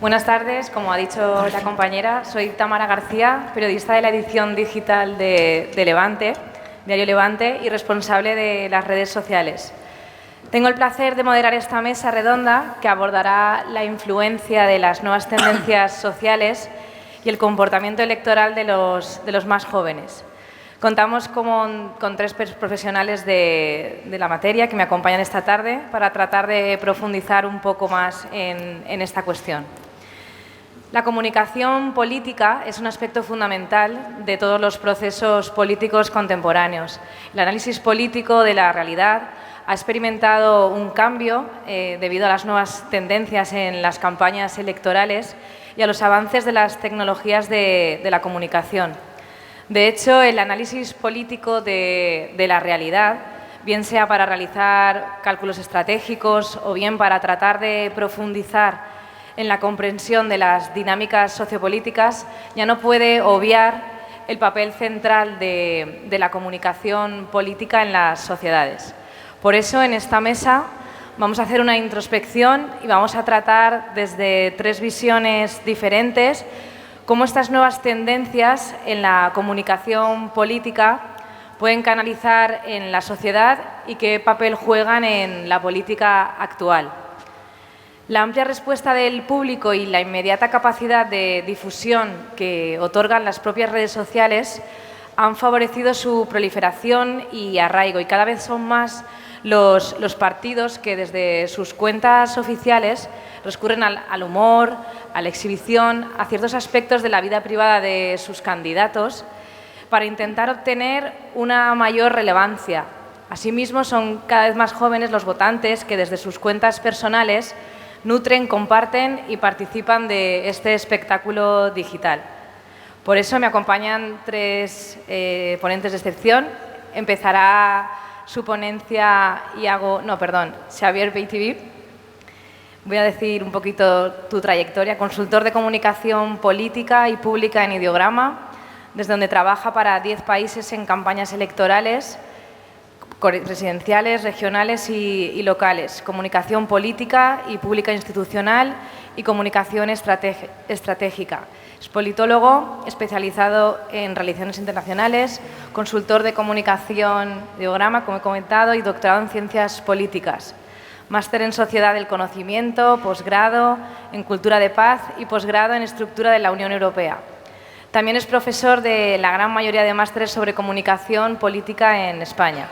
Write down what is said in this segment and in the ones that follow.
Buenas tardes, como ha dicho la compañera, soy Tamara García, periodista de la edición digital de Levante, Diario Levante, y responsable de las redes sociales. Tengo el placer de moderar esta mesa redonda que abordará la influencia de las nuevas tendencias sociales y el comportamiento electoral de los más jóvenes. Contamos con tres profesionales de la materia que me acompañan esta tarde para tratar de profundizar un poco más en esta cuestión. La comunicación política es un aspecto fundamental de todos los procesos políticos contemporáneos. El análisis político de la realidad ha experimentado un cambio debido a las nuevas tendencias en las campañas electorales y a los avances de las tecnologías de la comunicación. De hecho, el análisis político de la realidad, bien sea para realizar cálculos estratégicos o bien para tratar de profundizar en la comprensión de las dinámicas sociopolíticas, ya no puede obviar el papel central de la comunicación política en las sociedades. Por eso, en esta mesa vamos a hacer una introspección y vamos a tratar desde tres visiones diferentes cómo estas nuevas tendencias en la comunicación política pueden canalizar en la sociedad y qué papel juegan en la política actual. La amplia respuesta del público y la inmediata capacidad de difusión que otorgan las propias redes sociales han favorecido su proliferación y arraigo, y cada vez son más los partidos que desde sus cuentas oficiales recurren al humor, a la exhibición, a ciertos aspectos de la vida privada de sus candidatos para intentar obtener una mayor relevancia. Asimismo, son cada vez más jóvenes los votantes que desde sus cuentas personales nutren, comparten y participan de este espectáculo digital. Por eso me acompañan tres ponentes de excepción. Empezará su ponencia Xavier Peitiví. Voy a decir un poquito tu trayectoria. Consultor de comunicación política y pública en Ideograma, desde donde trabaja para 10 países en campañas electorales, presidenciales, regionales y locales, comunicación política y pública institucional y comunicación estratégica. Es politólogo especializado en relaciones internacionales, consultor de comunicación de Ideograma, como he comentado, y doctorado en ciencias políticas. Máster en Sociedad del Conocimiento, posgrado en Cultura de Paz y posgrado en Estructura de la Unión Europea. También es profesor de la gran mayoría de másteres sobre comunicación política en España.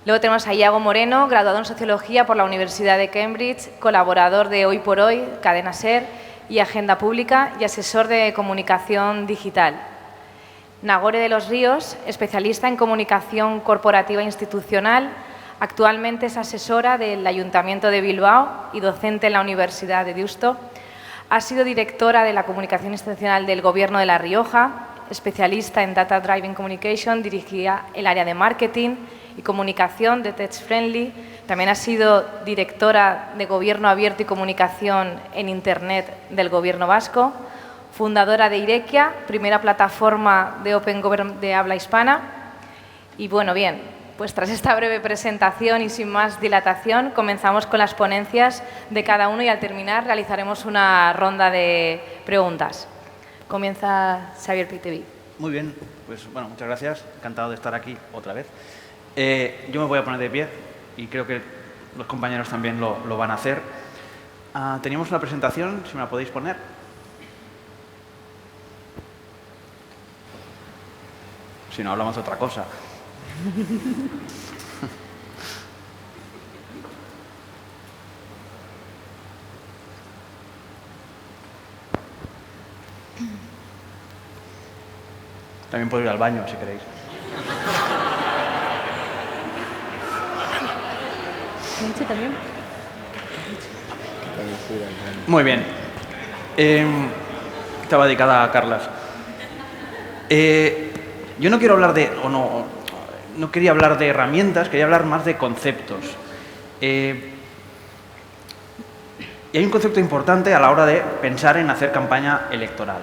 Luego tenemos a Iago Moreno, graduado en Sociología por la Universidad de Cambridge, colaborador de Hoy por Hoy, Cadena SER y Agenda Pública y asesor de comunicación digital. Nagore de los Ríos, especialista en comunicación corporativa e institucional, actualmente es asesora del Ayuntamiento de Bilbao y docente en la Universidad de Deusto. Ha sido directora de la comunicación institucional del Gobierno de La Rioja, especialista en Data Driven Communication, dirigía el área de marketing y comunicación de Tech Friendly. También ha sido directora de Gobierno Abierto y Comunicación en Internet del Gobierno Vasco, fundadora de Irekia, primera plataforma de Open Government de habla hispana. Y bueno, bien, pues tras esta breve presentación y sin más dilatación, comenzamos con las ponencias de cada uno y al terminar realizaremos una ronda de preguntas. Comienza Xavier Peitiví. Muy bien, pues bueno, muchas gracias. Encantado de estar aquí otra vez. Yo me voy a poner de pie y creo que los compañeros también lo van a hacer. Teníamos una presentación, si me la podéis poner. Si no, hablamos de otra cosa. También puedo ir al baño, si queréis. ¿También? Muy bien. Estaba dedicada a Carlas. Yo no quiero hablar no quería hablar de herramientas, quería hablar más de conceptos. Y hay un concepto importante a la hora de pensar en hacer campaña electoral.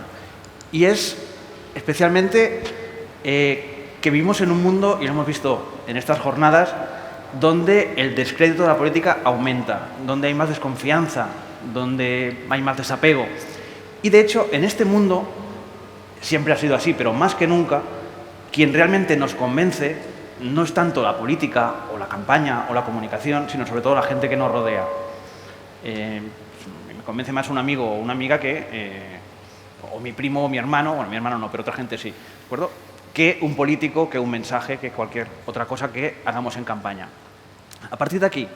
Y es especialmente que vivimos en un mundo, y lo hemos visto en estas jornadas, donde el descrédito de la política aumenta, donde hay más desconfianza donde hay más desapego. Y de hecho, en este mundo, siempre ha sido así, pero más que nunca, quien realmente nos convence no es tanto la política o la campaña o la comunicación, sino sobre todo la gente que nos rodea. Me convence más un amigo o una amiga que, o mi primo o mi hermano, bueno, mi hermano no, pero otra gente sí, ¿de acuerdo?, que un político, que un mensaje, que cualquier otra cosa que hagamos en campaña. A partir de aquí,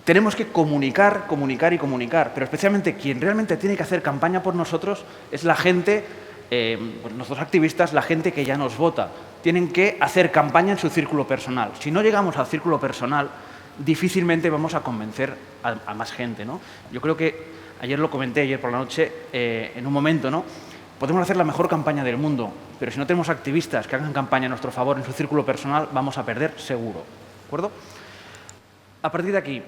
tenemos que comunicar, comunicar y comunicar, pero especialmente quien realmente tiene que hacer campaña por nosotros es la gente, pues nuestros activistas, la gente que ya nos vota. Tienen que hacer campaña en su círculo personal. Si no llegamos al círculo personal, difícilmente vamos a convencer a más gente, ¿no? Yo creo que, ayer lo comenté, ayer por la noche, en un momento, ¿no? Podemos hacer la mejor campaña del mundo, pero si no tenemos activistas que hagan campaña a nuestro favor en su círculo personal, vamos a perder seguro, ¿de acuerdo? A partir de aquí,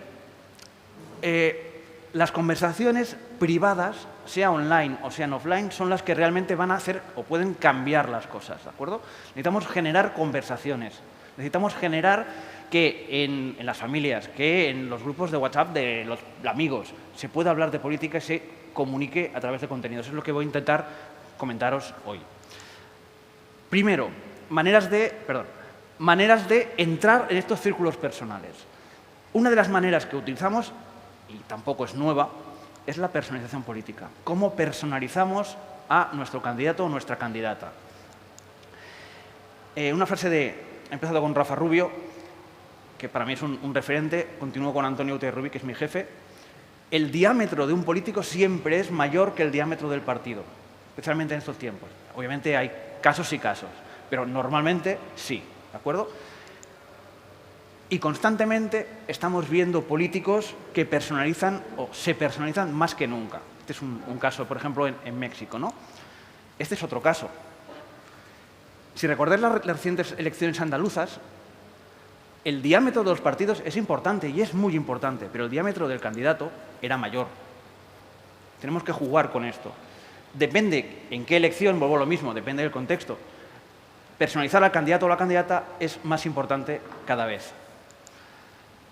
las conversaciones privadas, sea online o sean offline, son las que realmente van a hacer o pueden cambiar las cosas, ¿de acuerdo? Necesitamos generar conversaciones, necesitamos generar que en las familias, que en los grupos de WhatsApp de los amigos se pueda hablar de política y se comunique a través de contenidos. Eso es lo que voy a intentar comentaros hoy. Primero, maneras de entrar en estos círculos personales. Una de las maneras que utilizamos, y tampoco es nueva, es la personalización política. ¿Cómo personalizamos a nuestro candidato o nuestra candidata? Una frase he empezado con Rafa Rubio, que para mí es un referente, continúo con Antonio Uterrubi, que es mi jefe. El diámetro de un político siempre es mayor que el diámetro del partido, especialmente en estos tiempos. Obviamente hay casos y casos, pero normalmente sí, ¿de acuerdo? Y constantemente estamos viendo políticos que personalizan o se personalizan más que nunca. Este es un caso, por ejemplo, en México, ¿no? Este es otro caso. Si recordáis las recientes elecciones andaluzas, el diámetro de los partidos es importante y es muy importante, pero el diámetro del candidato era mayor. Tenemos que jugar con esto. Depende en qué elección, vuelvo a lo mismo, depende del contexto. Personalizar al candidato o la candidata es más importante cada vez.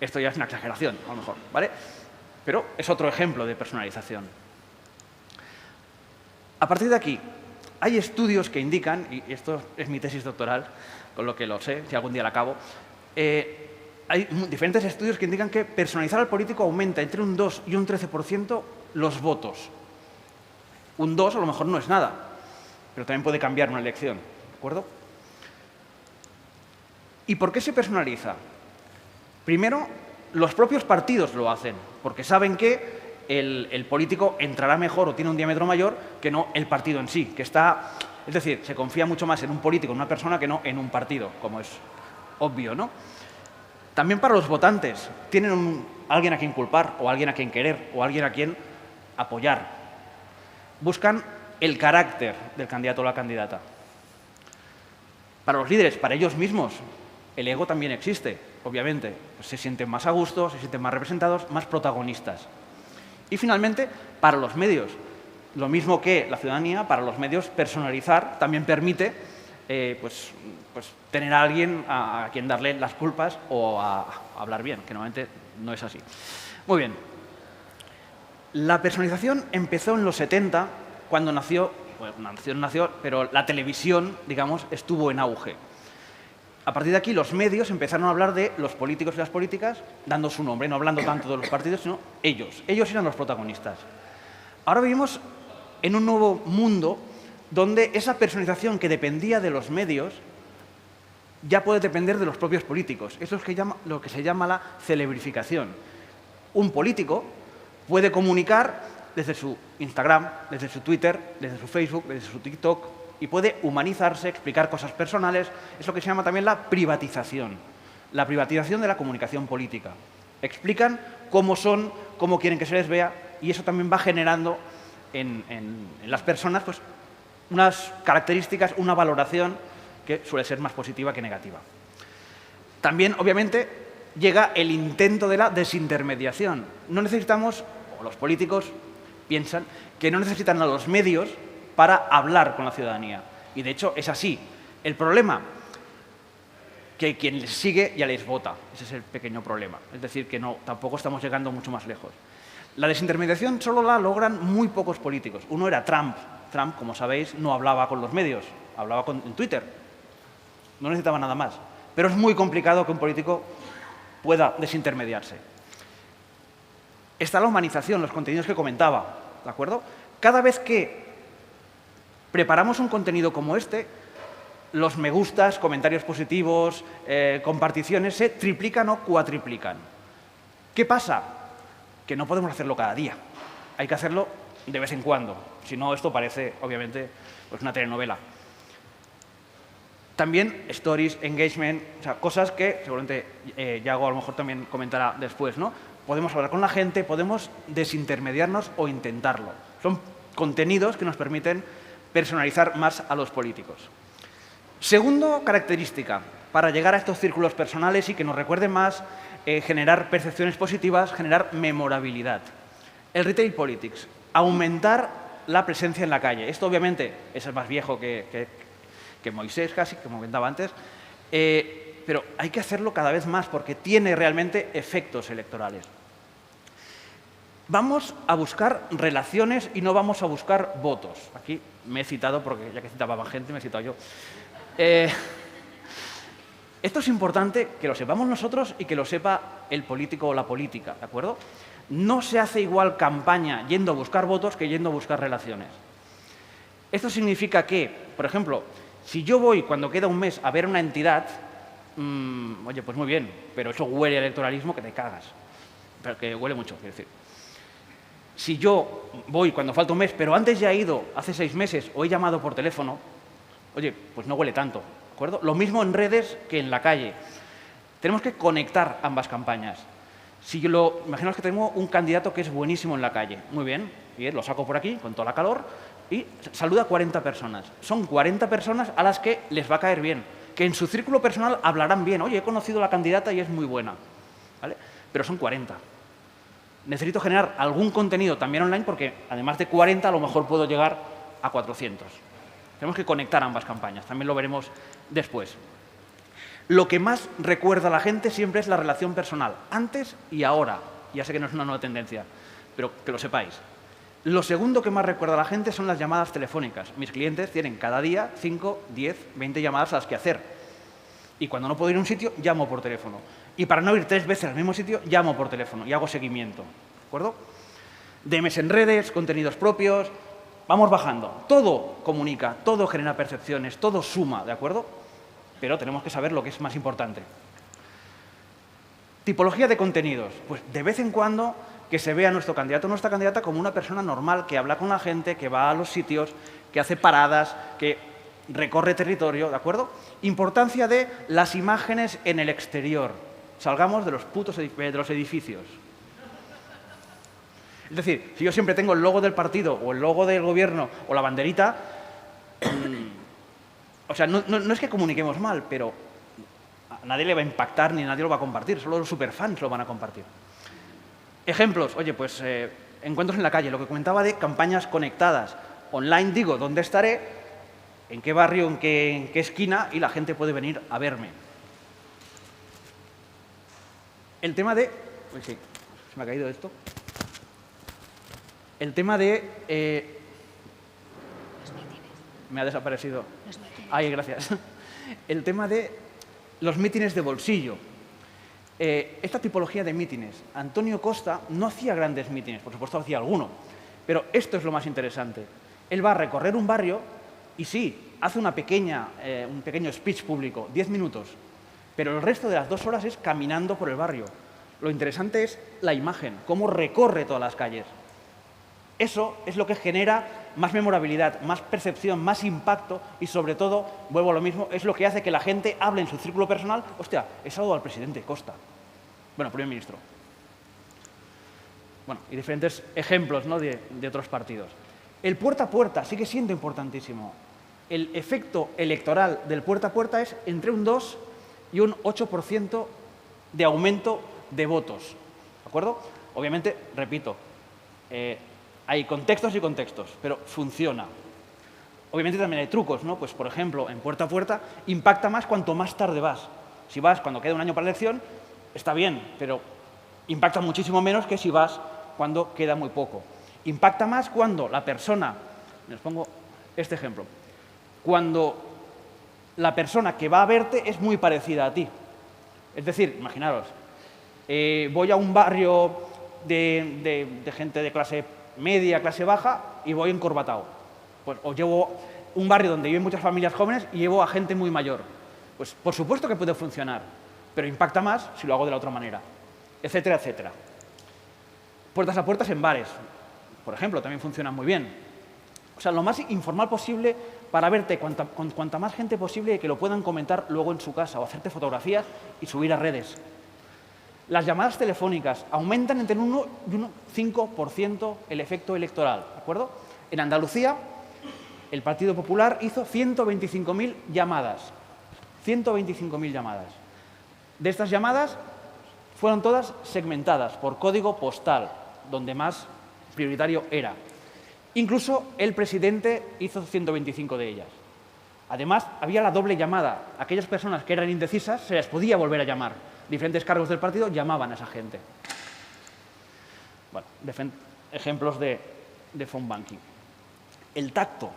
Esto ya es una exageración, a lo mejor, ¿vale? Pero es otro ejemplo de personalización. A partir de aquí, hay estudios que indican, y esto es mi tesis doctoral, con lo que lo sé, si algún día la acabo, hay diferentes estudios que indican que personalizar al político aumenta entre un 2 y un 13% los votos. Un 2 a lo mejor no es nada, pero también puede cambiar una elección, ¿de acuerdo? ¿Y por qué se personaliza? Primero, los propios partidos lo hacen, porque saben que el político entrará mejor o tiene un diámetro mayor que no el partido en sí, que está... Es decir, se confía mucho más en un político, en una persona, que no en un partido, como es obvio, ¿no? También para los votantes, tienen alguien a quien culpar, o alguien a quien querer, o alguien a quien apoyar. Buscan el carácter del candidato o la candidata. Para los líderes, para ellos mismos, el ego también existe, obviamente. Pues se sienten más a gusto, se sienten más representados, más protagonistas. Y finalmente, para los medios, lo mismo que la ciudadanía, para los medios personalizar también permite pues tener a alguien a quien darle las culpas o a hablar bien, que normalmente no es así. Muy bien. La personalización empezó en los 70, cuando nació, pero la televisión, digamos, estuvo en auge. A partir de aquí, los medios empezaron a hablar de los políticos y las políticas, dando su nombre, no hablando tanto de los partidos, sino ellos. Ellos eran los protagonistas. Ahora vivimos en un nuevo mundo donde esa personalización que dependía de los medios ya puede depender de los propios políticos. Eso es lo que se llama la celebrificación. Un político puede comunicar desde su Instagram, desde su Twitter, desde su Facebook, desde su TikTok, y puede humanizarse, explicar cosas personales. Es lo que se llama también la privatización de la comunicación política. Explican cómo son, cómo quieren que se les vea, y eso también va generando en las personas pues, unas características, una valoración que suele ser más positiva que negativa. También, obviamente, llega el intento de la desintermediación. No necesitamos, o los políticos piensan, que no necesitan a los medios para hablar con la ciudadanía. Y, de hecho, es así. El problema que quien les sigue ya les vota. Ese es el pequeño problema. Es decir, que tampoco estamos llegando mucho más lejos. La desintermediación solo la logran muy pocos políticos. Uno era Trump. Trump, como sabéis, no hablaba con los medios, hablaba en Twitter. No necesitaba nada más. Pero es muy complicado que un político pueda desintermediarse. Está la humanización, los contenidos que comentaba, ¿de acuerdo? Cada vez que preparamos un contenido como este, los me gustas, comentarios positivos, comparticiones se triplican o cuatriplican. ¿Qué pasa? Que no podemos hacerlo cada día. Hay que hacerlo de vez en cuando. Si no, esto parece, obviamente, pues una telenovela. También stories, engagement, o sea, cosas que seguramente Yago a lo mejor también comentará después, ¿no? Podemos hablar con la gente, podemos desintermediarnos o intentarlo. Son contenidos que nos permiten personalizar más a los políticos. Segunda característica, para llegar a estos círculos personales y que nos recuerden más, generar percepciones positivas, generar memorabilidad. El retail politics, aumentar la presencia en la calle. Esto obviamente es más viejo que Moisés casi, como comentaba antes, pero hay que hacerlo cada vez más porque tiene realmente efectos electorales. Vamos a buscar relaciones y no vamos a buscar votos. Aquí me he citado, porque ya que citaba más gente, me he citado yo. Esto es importante que lo sepamos nosotros y que lo sepa el político o la política, ¿de acuerdo? No se hace igual campaña yendo a buscar votos que yendo a buscar relaciones. Esto significa que, por ejemplo, si yo voy cuando queda un mes a ver una entidad, oye, pues muy bien, pero eso huele a electoralismo que te cagas. Pero que huele mucho, quiero decir. Si yo voy cuando falta un mes, pero antes ya he ido hace 6 meses o he llamado por teléfono, oye, pues no huele tanto, ¿de acuerdo? Lo mismo en redes que en la calle. Tenemos que conectar ambas campañas. Si yo imaginaos que tengo un candidato que es buenísimo en la calle, muy bien, lo saco por aquí con toda la calor y saluda a 40 personas. Son 40 personas a las que les va a caer bien, que en su círculo personal hablarán bien. Oye, he conocido a la candidata y es muy buena, ¿vale? Pero son 40. Necesito generar algún contenido también online porque además de 40 a lo mejor puedo llegar a 400. Tenemos que conectar ambas campañas, también lo veremos después. Lo que más recuerda a la gente siempre es la relación personal, antes y ahora. Ya sé que no es una nueva tendencia, pero que lo sepáis. Lo segundo que más recuerda a la gente son las llamadas telefónicas. Mis clientes tienen cada día 5, 10, 20 llamadas a las que hacer. Y cuando no puedo ir a un sitio, llamo por teléfono. Y para no ir 3 veces al mismo sitio, llamo por teléfono y hago seguimiento. ¿De acuerdo? DMs en redes, contenidos propios, vamos bajando. Todo comunica, todo genera percepciones, todo suma, ¿de acuerdo? Pero tenemos que saber lo que es más importante. Tipología de contenidos. Pues de vez en cuando que se vea a nuestro candidato o nuestra candidata como una persona normal, que habla con la gente, que va a los sitios, que hace paradas, que recorre territorio, ¿de acuerdo? Importancia de las imágenes en el exterior. Salgamos de los edificios. Es decir, si yo siempre tengo el logo del partido o el logo del gobierno o la banderita, o sea, no es que comuniquemos mal, pero a nadie le va a impactar ni nadie lo va a compartir, solo los superfans lo van a compartir. Ejemplos, oye, pues encuentros en la calle, lo que comentaba de campañas conectadas. Online digo dónde estaré, en qué barrio, en qué esquina, y la gente puede venir a verme. El tema de... Uy, sí, se me ha caído esto. El tema de... me ha desaparecido. Ay, gracias. El tema de los mítines de bolsillo. Esta tipología de mítines. Antonio Costa no hacía grandes mítines, por supuesto hacía alguno, pero esto es lo más interesante. Él va a recorrer un barrio y sí, hace un pequeño speech público, 10 minutos, pero el resto de las 2 horas es caminando por el barrio. Lo interesante es la imagen, cómo recorre todas las calles. Eso es lo que genera más memorabilidad, más percepción, más impacto y, sobre todo, vuelvo a lo mismo, es lo que hace que la gente hable en su círculo personal. Hostia, he saludado al presidente Costa. Bueno, primer ministro. Bueno, y diferentes ejemplos, ¿no?, de otros partidos. El puerta a puerta sigue siendo importantísimo. El efecto electoral del puerta a puerta es entre un 2 y un 8% de aumento de votos. ¿De acuerdo? Obviamente, repito, hay contextos y contextos, pero funciona. Obviamente también hay trucos, ¿no? Pues, por ejemplo, en puerta a puerta impacta más cuanto más tarde vas. Si vas cuando queda un año para la elección, está bien, pero impacta muchísimo menos que si vas cuando queda muy poco. Impacta más cuando la persona, les pongo este ejemplo, cuando la persona que va a verte es muy parecida a ti. Es decir, imaginaros, voy a un barrio de gente de clase media, clase baja, y voy encorbatado. Pues, o llevo un barrio donde viven muchas familias jóvenes y llevo a gente muy mayor. Pues por supuesto que puede funcionar, pero impacta más si lo hago de la otra manera, etcétera, etcétera. Puertas a puertas en bares, por ejemplo, también funcionan muy bien. O sea, lo más informal posible para verte con cuanta más gente posible y que lo puedan comentar luego en su casa o hacerte fotografías y subir a redes. Las llamadas telefónicas aumentan entre un 1 y un 5% el efecto electoral, ¿de acuerdo? En Andalucía, el Partido Popular hizo 125.000 llamadas. 125.000 llamadas. De estas llamadas fueron todas segmentadas por código postal, donde más prioritario era. Incluso el presidente hizo 125 de ellas. Además, había la doble llamada. Aquellas personas que eran indecisas se les podía volver a llamar. Diferentes cargos del partido llamaban a esa gente. Bueno, ejemplos de phone banking. El tacto.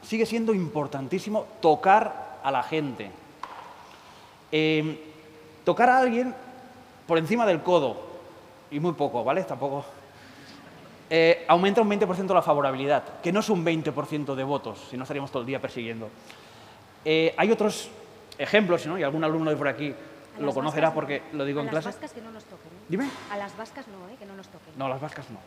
Sigue siendo importantísimo tocar a la gente. Tocar a alguien por encima del codo, y muy poco, ¿vale? Tampoco. Aumenta un 20% la favorabilidad, que no es un 20% de votos, si no estaríamos todo el día persiguiendo. Hay otros ejemplos, ¿no? Y algún alumno de por aquí lo conocerá porque lo digo en clase. A las vascas que no nos toquen. Dime. A las vascas no, que no nos toquen. No, las vascas no.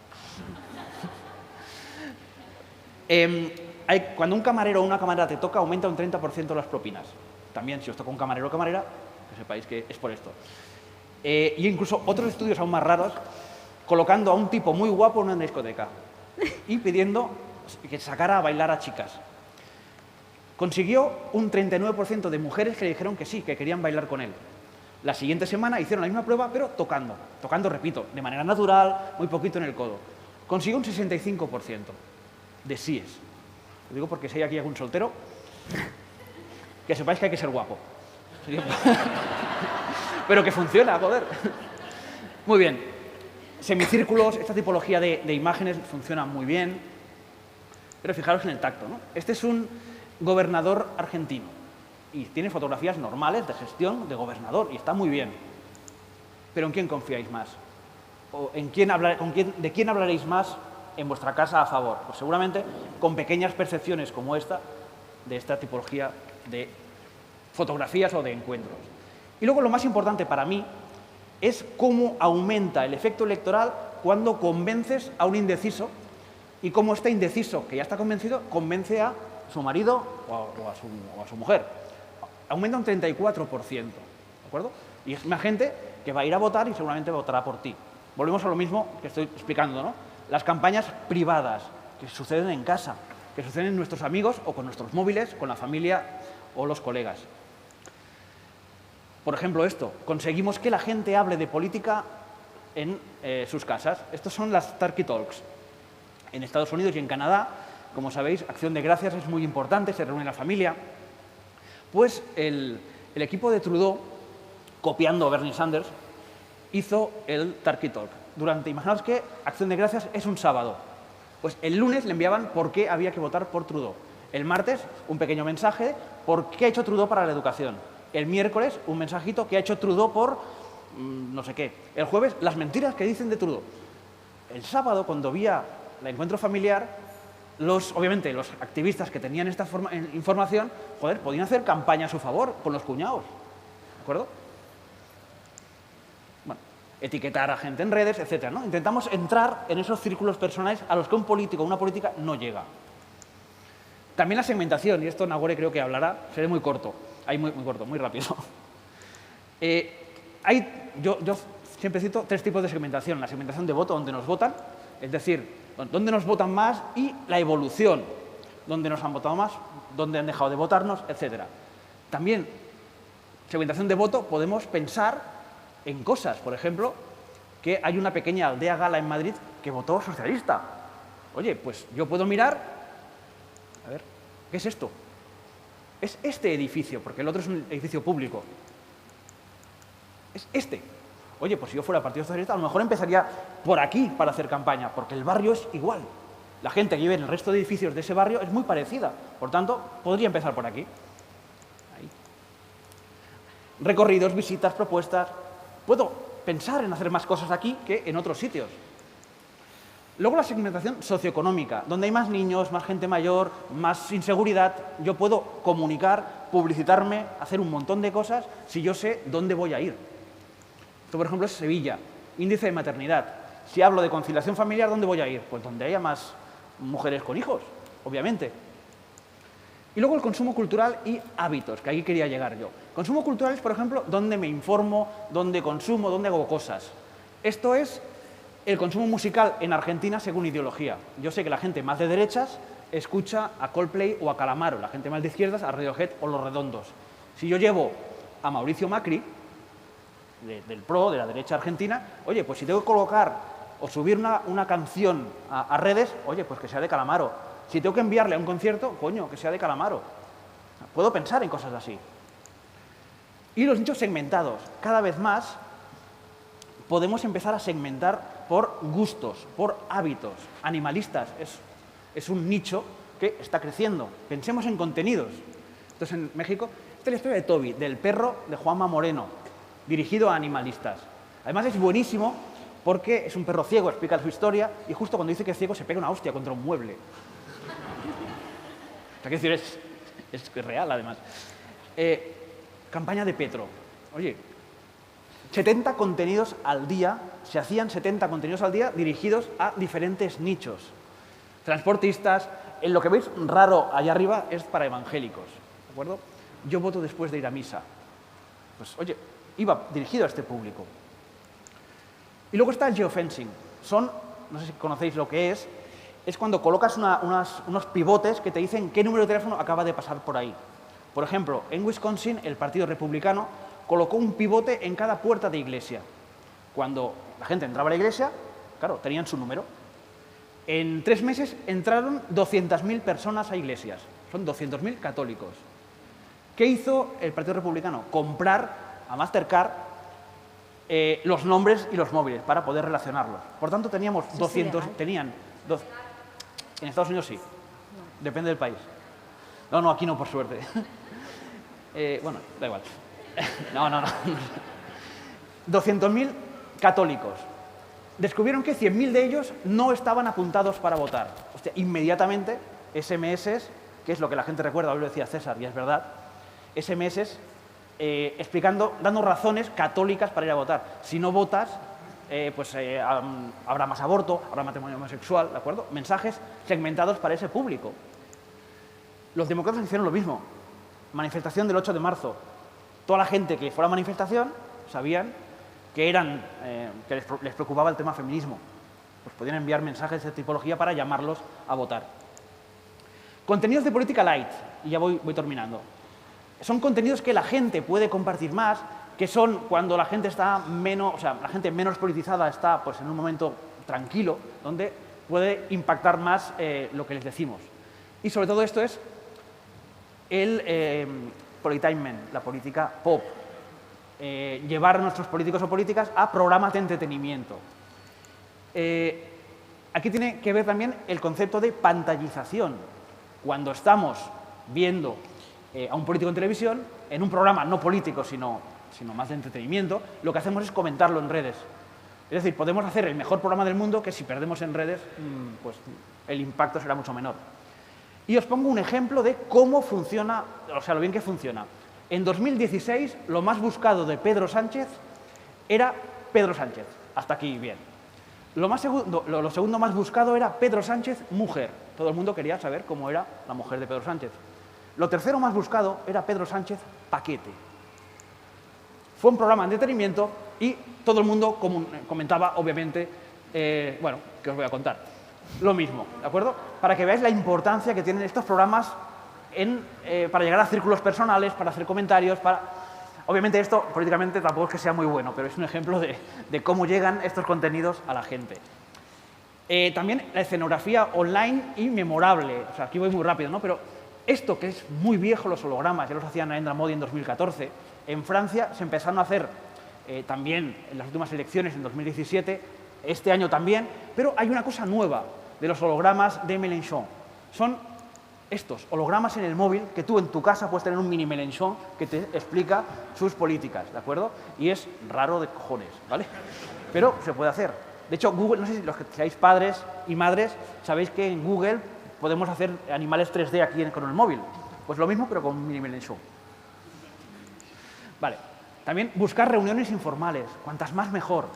Cuando un camarero o una camarera te toca, aumenta un 30% las propinas. También, si os toca un camarero o camarera, que sepáis que es por esto. Y incluso otros estudios aún más raros, colocando a un tipo muy guapo en una discoteca y pidiendo que sacara a bailar a chicas. Consiguió un 39% de mujeres que le dijeron que sí, que querían bailar con él. La siguiente semana hicieron la misma prueba, pero tocando. Tocando, repito, de manera natural, muy poquito en el codo. Consiguió un 65% de síes. Lo digo porque si hay aquí algún soltero, que sepáis que hay que ser guapo. Pero que funciona, joder. Muy bien. Semicírculos, esta tipología de imágenes funciona muy bien. Pero fijaros en el tacto, ¿no? Este es un gobernador argentino y tiene fotografías normales de gestión de gobernador y está muy bien. Pero ¿en quién confiáis más? ¿O de quién hablaréis más en vuestra casa a favor? Pues seguramente con pequeñas percepciones como esta, de esta tipología de fotografías o de encuentros. Y luego lo más importante para mí es cómo aumenta el efecto electoral cuando convences a un indeciso y cómo este indeciso, que ya está convencido, convence a su marido o a su mujer. Aumenta un 34%, ¿de acuerdo? Y es una gente que va a ir a votar y seguramente votará por ti. Volvemos a lo mismo que estoy explicando, ¿no? Las campañas privadas que suceden en casa, que suceden en nuestros amigos o con nuestros móviles, con la familia o los colegas. Por ejemplo, esto, conseguimos que la gente hable de política en sus casas. Estos son las Turkey Talks. En Estados Unidos y en Canadá, como sabéis, Acción de Gracias es muy importante, se reúne la familia. Pues el equipo de Trudeau, copiando a Bernie Sanders, hizo el Turkey Talk. Imaginaos que Acción de Gracias es un sábado. Pues el lunes le enviaban por qué había que votar por Trudeau. El martes, un pequeño mensaje, por qué ha hecho Trudeau para la educación. El miércoles, un mensajito que ha hecho Trudeau por no sé qué. El jueves, las mentiras que dicen de Trudeau. El sábado, cuando había el encuentro familiar, obviamente los activistas que tenían esta información, podían hacer campaña a su favor con los cuñados. ¿De acuerdo? Bueno, etiquetar a gente en redes, etcétera, ¿no? Intentamos entrar en esos círculos personales a los que un político o una política no llega. También la segmentación, y esto Nagore creo que hablará, seré muy corto. Muy corto, muy rápido. Yo siempre cito 3 tipos de segmentación. La segmentación de voto, donde nos votan, es decir, dónde nos votan más, y la evolución, dónde nos han votado más, dónde han dejado de votarnos, etc. También, segmentación de voto, podemos pensar en cosas. Por ejemplo, que hay una pequeña aldea gala en Madrid que votó socialista. Oye, pues yo puedo mirar, a ver, ¿qué es esto? Es este edificio, porque el otro es un edificio público. es este. Oye, pues si yo fuera Partido Socialista, a lo mejor empezaría por aquí para hacer campaña, porque el barrio es igual. La gente que vive en el resto de edificios de ese barrio es muy parecida. Por tanto, podría empezar por aquí. Ahí. Recorridos, visitas, propuestas. Puedo pensar en hacer más cosas aquí que en otros sitios. Luego la segmentación socioeconómica, donde hay más niños, más gente mayor, más inseguridad. Yo puedo comunicar, publicitarme, hacer un montón de cosas si yo sé dónde voy a ir. Esto, por ejemplo, es Sevilla, índice de maternidad. Si hablo de conciliación familiar, ¿dónde voy a ir? Pues donde haya más mujeres con hijos, obviamente. Y luego el consumo cultural y hábitos, que ahí quería llegar yo. Consumo cultural es, por ejemplo, dónde me informo, dónde consumo, dónde hago cosas. Esto es el consumo musical en Argentina según ideología. Yo sé que la gente más de derechas escucha a Coldplay o a Calamaro, la gente más de izquierdas a Radiohead o Los Redondos. Si yo llevo a Mauricio Macri, del PRO, de la derecha argentina, oye, pues si tengo que colocar o subir una canción a redes, oye, pues que sea de Calamaro. Si tengo que enviarle a un concierto, coño, que sea de Calamaro. Puedo pensar en cosas así. Y los nichos segmentados. Cada vez más podemos empezar a segmentar por gustos, por hábitos. Animalistas es un nicho que está creciendo. Pensemos en contenidos. Entonces, en México, esta es la historia de Toby, del perro de Juanma Moreno, dirigido a animalistas. Además, es buenísimo porque es un perro ciego, explica su historia, y justo cuando dice que es ciego se pega una hostia contra un mueble. O sea, quiero decir, es real, además. Campaña de Petro. Oye, 70 contenidos al día, se hacían 70 contenidos al día dirigidos a diferentes nichos. Transportistas, en lo que veis raro allá arriba es para evangélicos, ¿de acuerdo? Yo voto después de ir a misa. Pues, oye, iba dirigido a este público. Y luego está el geofencing. No sé si conocéis lo que es cuando colocas unos pivotes que te dicen qué número de teléfono acaba de pasar por ahí. Por ejemplo, en Wisconsin, el Partido Republicano colocó un pivote en cada puerta de iglesia. Cuando la gente entraba a la iglesia, claro, tenían su número. En 3 meses entraron 200.000 personas a iglesias. Son 200.000 católicos. ¿Qué hizo el Partido Republicano? Comprar a Mastercard los nombres y los móviles para poder relacionarlos. Por tanto, teníamos 200... En Estados Unidos sí. Depende del país. No, aquí no, por suerte. Bueno, da igual. No. 200.000 católicos. Descubrieron que 100.000 de ellos no estaban apuntados para votar. Hostia, inmediatamente, SMS, que es lo que la gente recuerda, hoy lo decía César, y es verdad, SMS explicando, dando razones católicas para ir a votar. Si no votas, habrá más aborto, habrá matrimonio homosexual, ¿de acuerdo? Mensajes segmentados para ese público. Los demócratas hicieron lo mismo. Manifestación del 8 de marzo. Toda la gente que fuera a manifestación sabían que les preocupaba el tema feminismo. Pues podían enviar mensajes de tipología para llamarlos a votar. Contenidos de política light, y ya voy terminando. Son contenidos que la gente puede compartir más, que son cuando la gente está menos, la gente menos politizada está pues, en un momento tranquilo, donde puede impactar más lo que les decimos. Y sobre todo esto es el politainment, la política pop. Llevar a nuestros políticos o políticas a programas de entretenimiento. Aquí tiene que ver también el concepto de pantallización. Cuando estamos viendo a un político en televisión, en un programa no político, sino más de entretenimiento, lo que hacemos es comentarlo en redes. Es decir, podemos hacer el mejor programa del mundo que si perdemos en redes, pues el impacto será mucho menor. Y os pongo un ejemplo de cómo funciona, lo bien que funciona. En 2016, lo más buscado de Pedro Sánchez era Pedro Sánchez. Hasta aquí, bien. Lo segundo más buscado era Pedro Sánchez, mujer. Todo el mundo quería saber cómo era la mujer de Pedro Sánchez. Lo tercero más buscado era Pedro Sánchez, paquete. Fue un programa de entretenimiento y todo el mundo comentaba, obviamente, que os voy a contar. Lo mismo, ¿de acuerdo? Para que veáis la importancia que tienen estos programas para llegar a círculos personales, para hacer comentarios, Obviamente esto, políticamente, tampoco es que sea muy bueno, pero es un ejemplo de cómo llegan estos contenidos a la gente. También la escenografía online y memorable. O sea, aquí voy muy rápido, ¿no? Pero esto, que es muy viejo, los hologramas, ya los hacía Narendra Modi en 2014, en Francia se empezaron a hacer también en las últimas elecciones, en 2017, este año también, pero hay una cosa nueva de los hologramas de Mélenchon. Son estos hologramas en el móvil que tú en tu casa puedes tener un mini Mélenchon que te explica sus políticas, ¿de acuerdo? Y es raro de cojones, ¿vale? Pero se puede hacer. De hecho, Google, no sé si los que seáis padres y madres, sabéis que en Google podemos hacer animales 3D aquí con el móvil. Pues lo mismo, pero con un mini Mélenchon. Vale. También buscar reuniones informales, cuantas más mejor.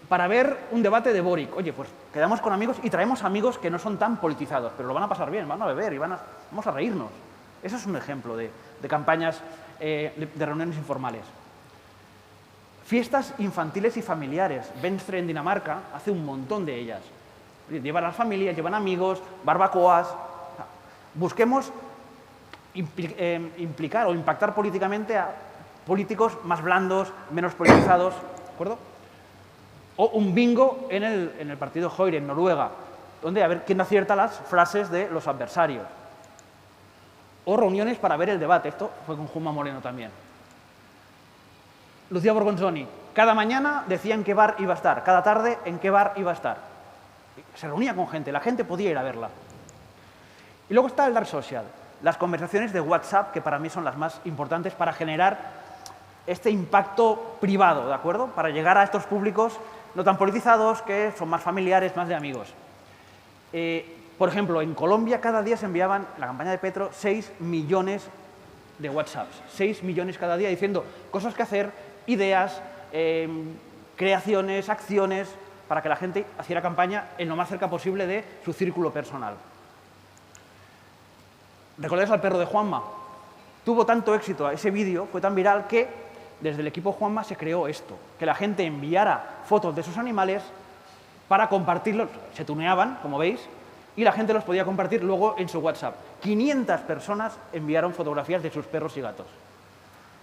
Para ver un debate de Boric, oye, pues quedamos con amigos y traemos amigos que no son tan politizados, pero lo van a pasar bien, van a beber y vamos a reírnos. Eso es un ejemplo de campañas de reuniones informales. Fiestas infantiles y familiares. Venstre en Dinamarca hace un montón de ellas. Llevan a las familias, llevan amigos, barbacoas. Busquemos implicar o impactar políticamente a políticos más blandos, menos politizados, ¿de acuerdo? O un bingo en el partido Høyre, en Noruega, donde a ver quién acierta las frases de los adversarios. O reuniones para ver el debate. Esto fue con Juanma Moreno también. Lucía Borgonzoni, cada mañana decía en qué bar iba a estar, cada tarde en qué bar iba a estar. Se reunía con gente, la gente podía ir a verla. Y luego está el dark social, las conversaciones de WhatsApp, que para mí son las más importantes para generar este impacto privado, ¿de acuerdo? Para llegar a estos públicos no tan politizados, que son más familiares, más de amigos. Por ejemplo, en Colombia cada día se enviaban, en la campaña de Petro, 6 millones de WhatsApps. 6 millones cada día diciendo cosas que hacer, ideas, creaciones, acciones, para que la gente hiciera campaña en lo más cerca posible de su círculo personal. ¿Recordáis al perro de Juanma? Tuvo tanto éxito ese vídeo, fue tan viral que desde el equipo Juanma se creó esto, que la gente enviara fotos de sus animales para compartirlos, se tuneaban, como veis, y la gente los podía compartir luego en su WhatsApp. 500 personas enviaron fotografías de sus perros y gatos.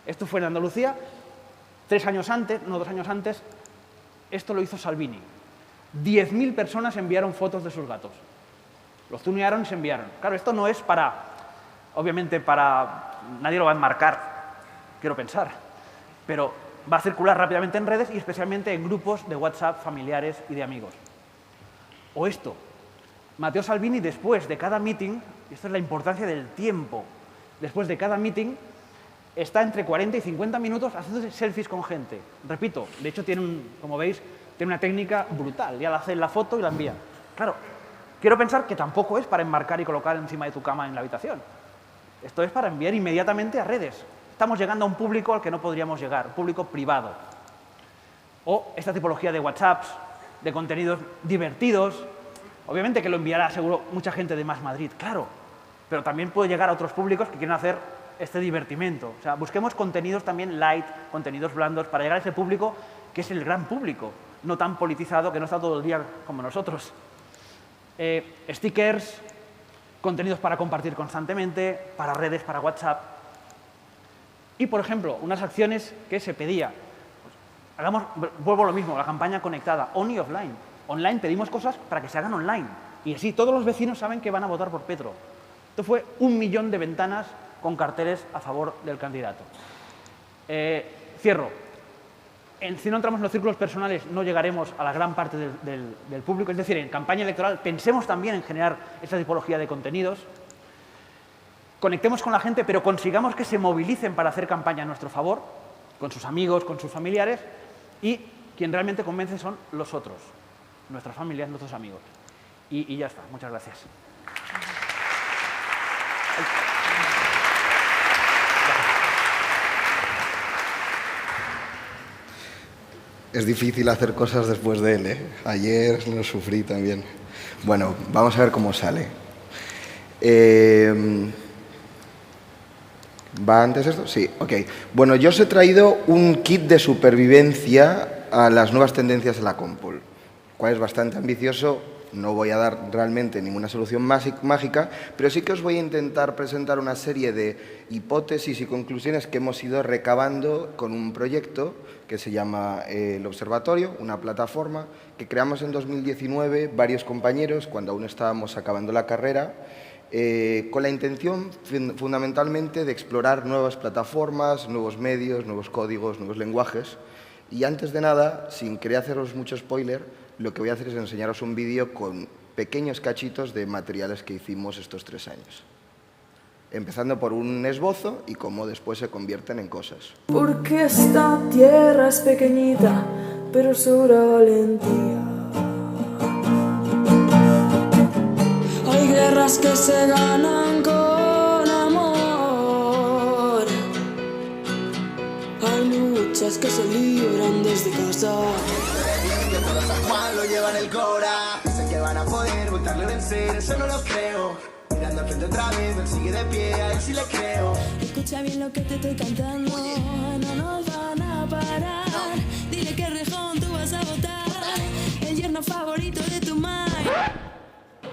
Esto fue en Andalucía, 2 años antes, esto lo hizo Salvini. 10.000 personas enviaron fotos de sus gatos. Los tunearon y se enviaron. Claro, esto no es obviamente nadie lo va a enmarcar, quiero pensar, pero va a circular rápidamente en redes y especialmente en grupos de WhatsApp familiares y de amigos. O esto, Matteo Salvini después de cada meeting, y esto es la importancia del tiempo, después de cada meeting está entre 40 y 50 minutos haciendo selfies con gente. Repito, de hecho como veis, tiene una técnica brutal, ya le hace la foto y la envía. Claro, quiero pensar que tampoco es para enmarcar y colocar encima de tu cama en la habitación. Esto es para enviar inmediatamente a redes. Estamos llegando a un público al que no podríamos llegar, público privado. O esta tipología de WhatsApps, de contenidos divertidos. Obviamente que lo enviará, seguro, mucha gente de Más Madrid, claro. Pero también puede llegar a otros públicos que quieren hacer este divertimento. O sea, busquemos contenidos también light, contenidos blandos, para llegar a ese público que es el gran público, no tan politizado, que no está todo el día como nosotros. Stickers, contenidos para compartir constantemente, para redes, para WhatsApp. Y, por ejemplo, unas acciones que se pedía. Vuelvo a lo mismo, la campaña conectada, on y offline. Online pedimos cosas para que se hagan online. Y así todos los vecinos saben que van a votar por Petro. Esto fue 1 millón de ventanas con carteles a favor del candidato. Cierro. Si no entramos en los círculos personales, no llegaremos a la gran parte del público. Es decir, en campaña electoral pensemos también en generar esta tipología de contenidos. Conectemos con la gente, pero consigamos que se movilicen para hacer campaña a nuestro favor, con sus amigos, con sus familiares, y quien realmente convence son los otros, nuestras familias, nuestros amigos. Y ya está. Muchas gracias. Es difícil hacer cosas después de él, ¿eh? Ayer lo sufrí también. Bueno, vamos a ver cómo sale. ¿Va antes esto? Sí, ok. Bueno, yo os he traído un kit de supervivencia a las nuevas tendencias de la Compol, cual es bastante ambicioso. No voy a dar realmente ninguna solución mágica, pero sí que os voy a intentar presentar una serie de hipótesis y conclusiones que hemos ido recabando con un proyecto que se llama El Observatorio, una plataforma que creamos en 2019 varios compañeros cuando aún estábamos acabando la carrera con la intención fundamentalmente de explorar nuevas plataformas, nuevos medios, nuevos códigos, nuevos lenguajes. Y antes de nada, sin querer haceros mucho spoiler, lo que voy a hacer es enseñaros un vídeo con pequeños cachitos de materiales que hicimos estos 3 años. Empezando por un esbozo y cómo después se convierten en cosas. Porque esta tierra es pequeñita, pero sobra valentía. Hay guerras que se ganan con amor. Hay luchas que se libran desde casa. Que todos a Juan lo llevan el cora. Dicen que van a poder voltarle a vencer, eso no lo creo. Mirando al frente otra vez, él sigue de pie, a él sí le creo. Escucha bien lo que te estoy cantando. No nos van a parar. Dile que Rejón tú vas a votar. El yerno favorito de tu mai.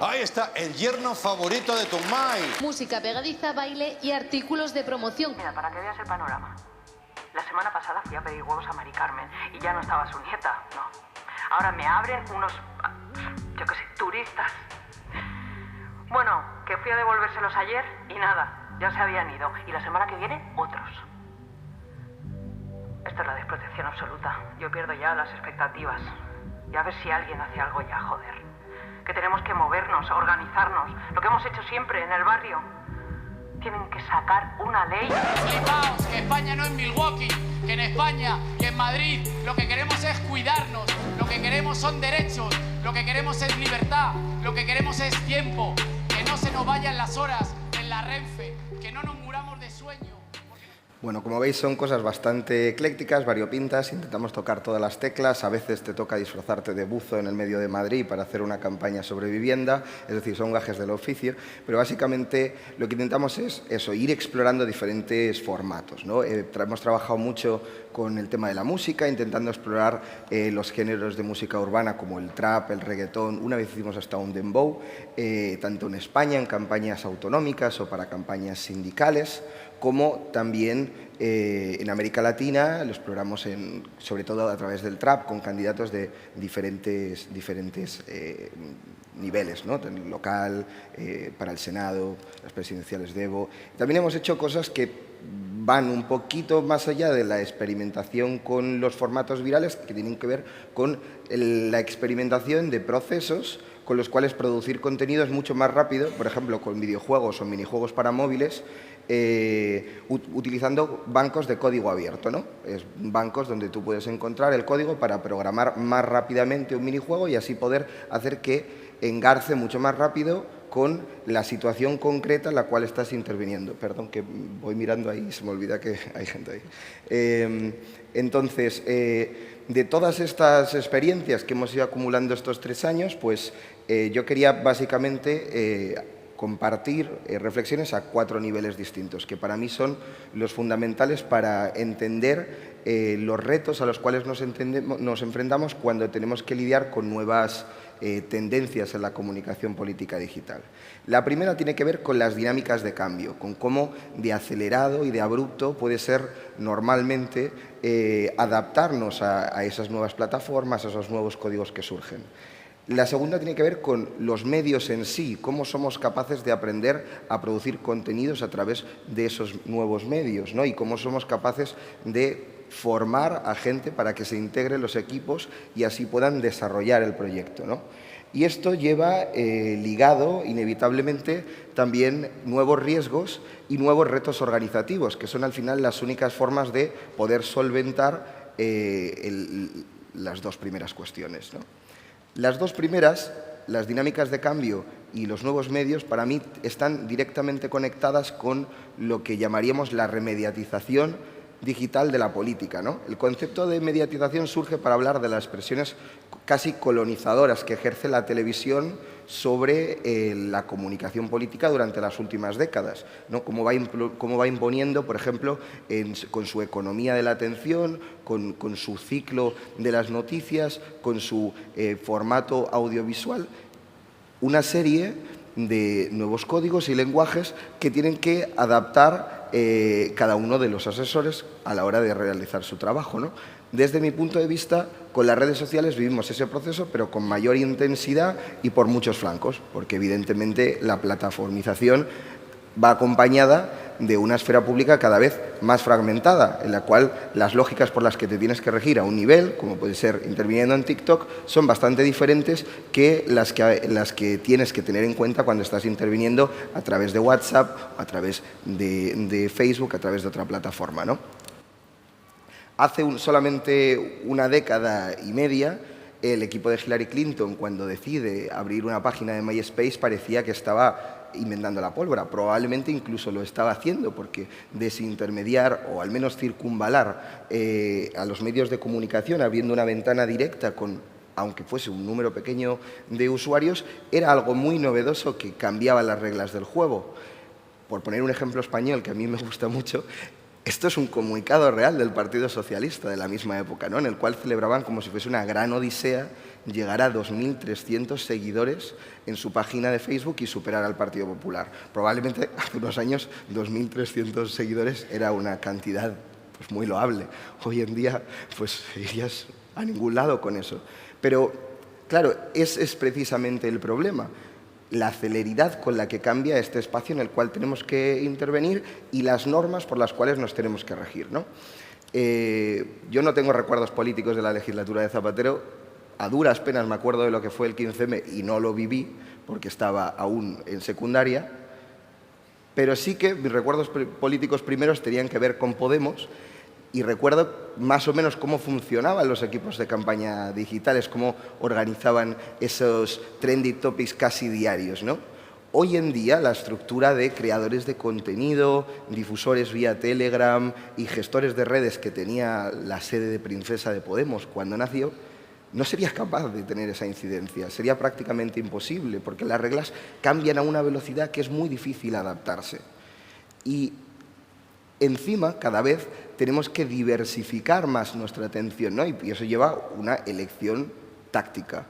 Ahí está, el yerno favorito de tu mai. Música pegadiza, baile y artículos de promoción. Mira, para que veas el panorama. La semana pasada fui a pedir huevos a Mari Carmen y ya no estaba su nieta, no. Ahora me abren unos, yo qué sé, turistas. Bueno, que fui a devolvérselos ayer y nada, ya se habían ido. Y la semana que viene, otros. Esto es la desprotección absoluta. Yo pierdo ya las expectativas. Y a ver si alguien hace algo ya, joder. Que tenemos que movernos, organizarnos. Lo que hemos hecho siempre en el barrio. Tienen que sacar una ley. Flipaos, que España no es Milwaukee, que en España y en Madrid lo que queremos es cuidarnos, lo que queremos son derechos, lo que queremos es libertad, lo que queremos es tiempo, que no se nos vayan las horas en la Renfe, que no nos muramos de sueño. Bueno, como veis son cosas bastante eclécticas, variopintas, intentamos tocar todas las teclas, a veces te toca disfrazarte de buzo en el medio de Madrid para hacer una campaña sobre vivienda, es decir, son gajes del oficio, pero básicamente lo que intentamos es eso, ir explorando diferentes formatos, ¿no? Hemos trabajado mucho con el tema de la música, intentando explorar los géneros de música urbana como el trap, el reggaetón, una vez hicimos hasta un dembow, tanto en España en campañas autonómicas o para campañas sindicales, como también en América Latina lo exploramos sobre todo a través del trap con candidatos de diferentes niveles, ¿no? Local, para el Senado, las presidenciales de Evo. También hemos hecho cosas que van un poquito más allá de la experimentación con los formatos virales, que tienen que ver con la experimentación de procesos con los cuales producir contenido es mucho más rápido, por ejemplo, con videojuegos o minijuegos para móviles, utilizando bancos de código abierto, ¿no? Es bancos donde tú puedes encontrar el código para programar más rápidamente un minijuego y así poder hacer que engarce mucho más rápido con la situación concreta en la cual estás interviniendo. Perdón, que voy mirando ahí y se me olvida que hay gente ahí. Entonces, de todas estas experiencias que hemos ido acumulando estos 3 años, pues yo quería básicamente compartir reflexiones a 4 niveles distintos, que para mí son los fundamentales para entender los retos a los cuales nos enfrentamos cuando tenemos que lidiar con nuevas tendencias en la comunicación política digital. La primera tiene que ver con las dinámicas de cambio, con cómo de acelerado y de abrupto puede ser normalmente adaptarnos a esas nuevas plataformas, a esos nuevos códigos que surgen. La segunda tiene que ver con los medios en sí, cómo somos capaces de aprender a producir contenidos a través de esos nuevos medios, ¿no? Y cómo somos capaces de formar a gente para que se integren los equipos y así puedan desarrollar el proyecto, ¿no? Y esto lleva ligado inevitablemente también nuevos riesgos y nuevos retos organizativos, que son al final las únicas formas de poder solventar las 2 primeras cuestiones, ¿no? Las 2 primeras, las dinámicas de cambio y los nuevos medios, para mí están directamente conectadas con lo que llamaríamos la remediatización digital de la política, ¿no? El concepto de mediatización surge para hablar de las presiones casi colonizadoras que ejerce la televisión sobre la comunicación política durante las últimas décadas, ¿no? Cómo va imponiendo, por ejemplo, con su economía de la atención, con su ciclo de las noticias, con su formato audiovisual, una serie de nuevos códigos y lenguajes que tienen que adaptar cada uno de los asesores a la hora de realizar su trabajo, ¿no? Desde mi punto de vista, con las redes sociales vivimos ese proceso, pero con mayor intensidad y por muchos flancos, porque evidentemente la plataformización va acompañada de una esfera pública cada vez más fragmentada, en la cual las lógicas por las que te tienes que regir a un nivel, como puede ser interviniendo en TikTok, son bastante diferentes que las que tienes que tener en cuenta cuando estás interviniendo a través de WhatsApp, a través de Facebook, a través de otra plataforma, ¿no? Hace solamente una década y media, el equipo de Hillary Clinton, cuando decide abrir una página de MySpace, parecía que estaba inventando la pólvora. Probablemente incluso lo estaba haciendo, porque desintermediar o al menos circunvalar a los medios de comunicación abriendo una ventana directa con, aunque fuese un número pequeño de usuarios, era algo muy novedoso que cambiaba las reglas del juego. Por poner un ejemplo español que a mí me gusta mucho, esto es un comunicado real del Partido Socialista de la misma época, ¿no? En el cual celebraban como si fuese una gran odisea llegar a 2.300 seguidores en su página de Facebook y superar al Partido Popular. Probablemente hace unos años 2.300 seguidores era una cantidad pues, muy loable. Hoy en día pues irías a ningún lado con eso. Pero claro, ese es precisamente el problema. La celeridad con la que cambia este espacio en el cual tenemos que intervenir y las normas por las cuales nos tenemos que regir, ¿no? Yo no tengo recuerdos políticos de la legislatura de Zapatero. A duras penas me acuerdo de lo que fue el 15M y no lo viví porque estaba aún en secundaria, pero sí que mis recuerdos políticos primeros tenían que ver con Podemos y recuerdo más o menos cómo funcionaban los equipos de campaña digitales, cómo organizaban esos trending topics casi diarios, ¿no? Hoy en día la estructura de creadores de contenido, difusores vía Telegram y gestores de redes que tenía la sede de Princesa de Podemos cuando nació, no serías capaz de tener esa incidencia, sería prácticamente imposible, porque las reglas cambian a una velocidad que es muy difícil adaptarse. Y encima, cada vez tenemos que diversificar más nuestra atención, ¿no? Y eso lleva una elección táctica.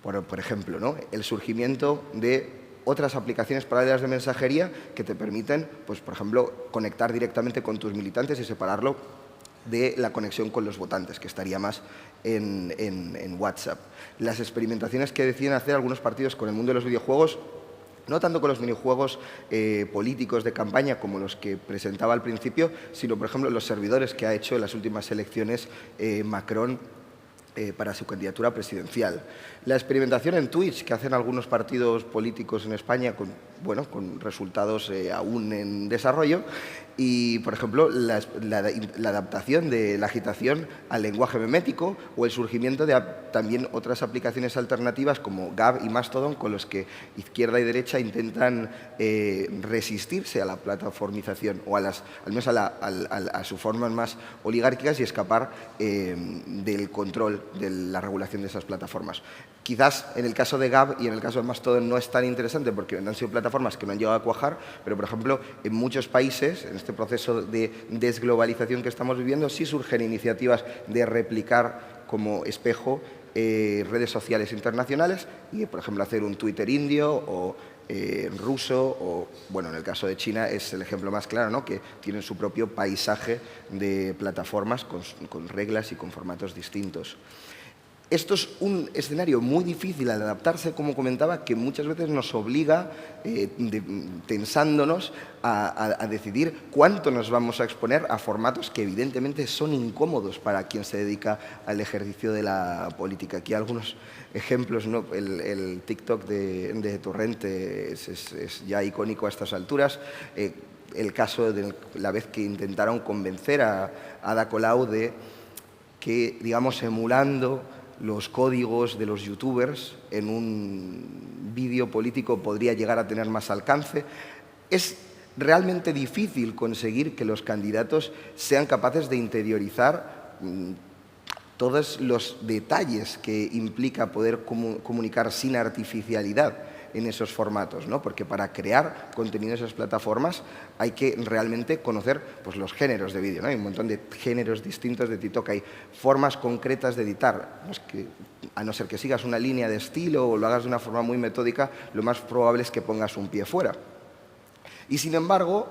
Por ejemplo, ¿no? El surgimiento de otras aplicaciones paralelas de mensajería que te permiten, pues, por ejemplo, conectar directamente con tus militantes y separarlo de la conexión con los votantes, que estaría más en WhatsApp. Las experimentaciones que deciden hacer algunos partidos con el mundo de los videojuegos, no tanto con los minijuegos políticos de campaña como los que presentaba al principio, sino, por ejemplo, los servidores que ha hecho en las últimas elecciones Macron para su candidatura presidencial. La experimentación en Twitch que hacen algunos partidos políticos en España con resultados aún en desarrollo y, por ejemplo, la adaptación de la agitación al lenguaje memético o el surgimiento de también otras aplicaciones alternativas como Gab y Mastodon con los que izquierda y derecha intentan resistirse a la plataformización o al menos a sus formas más oligárquicas y escapar del control de la regulación de esas plataformas. Quizás en el caso de Gab y en el caso de Mastodon no es tan interesante porque han sido plataformas que no han llegado a cuajar, pero, por ejemplo, en muchos países, en este proceso de desglobalización que estamos viviendo, sí surgen iniciativas de replicar como espejo redes sociales internacionales y, por ejemplo, hacer un Twitter indio o ruso o, bueno, en el caso de China es el ejemplo más claro, ¿no? Que tienen su propio paisaje de plataformas con reglas y con formatos distintos. Esto es un escenario muy difícil al adaptarse, como comentaba, que muchas veces nos obliga, tensándonos, a decidir cuánto nos vamos a exponer a formatos que evidentemente son incómodos para quien se dedica al ejercicio de la política. Aquí algunos ejemplos, ¿no? El TikTok de Torrente es ya icónico a estas alturas. El caso de la vez que intentaron convencer a Ada Colau de que, digamos, emulando los códigos de los youtubers en un vídeo político podría llegar a tener más alcance. Es realmente difícil conseguir que los candidatos sean capaces de interiorizar todos los detalles que implica poder comunicar sin artificialidad en esos formatos, ¿no? Porque para crear contenido en esas plataformas hay que realmente conocer pues, los géneros de vídeo, ¿no? Hay un montón de géneros distintos de TikTok, hay formas concretas de editar, pues que, a no ser que sigas una línea de estilo o lo hagas de una forma muy metódica, lo más probable es que pongas un pie fuera. Y sin embargo,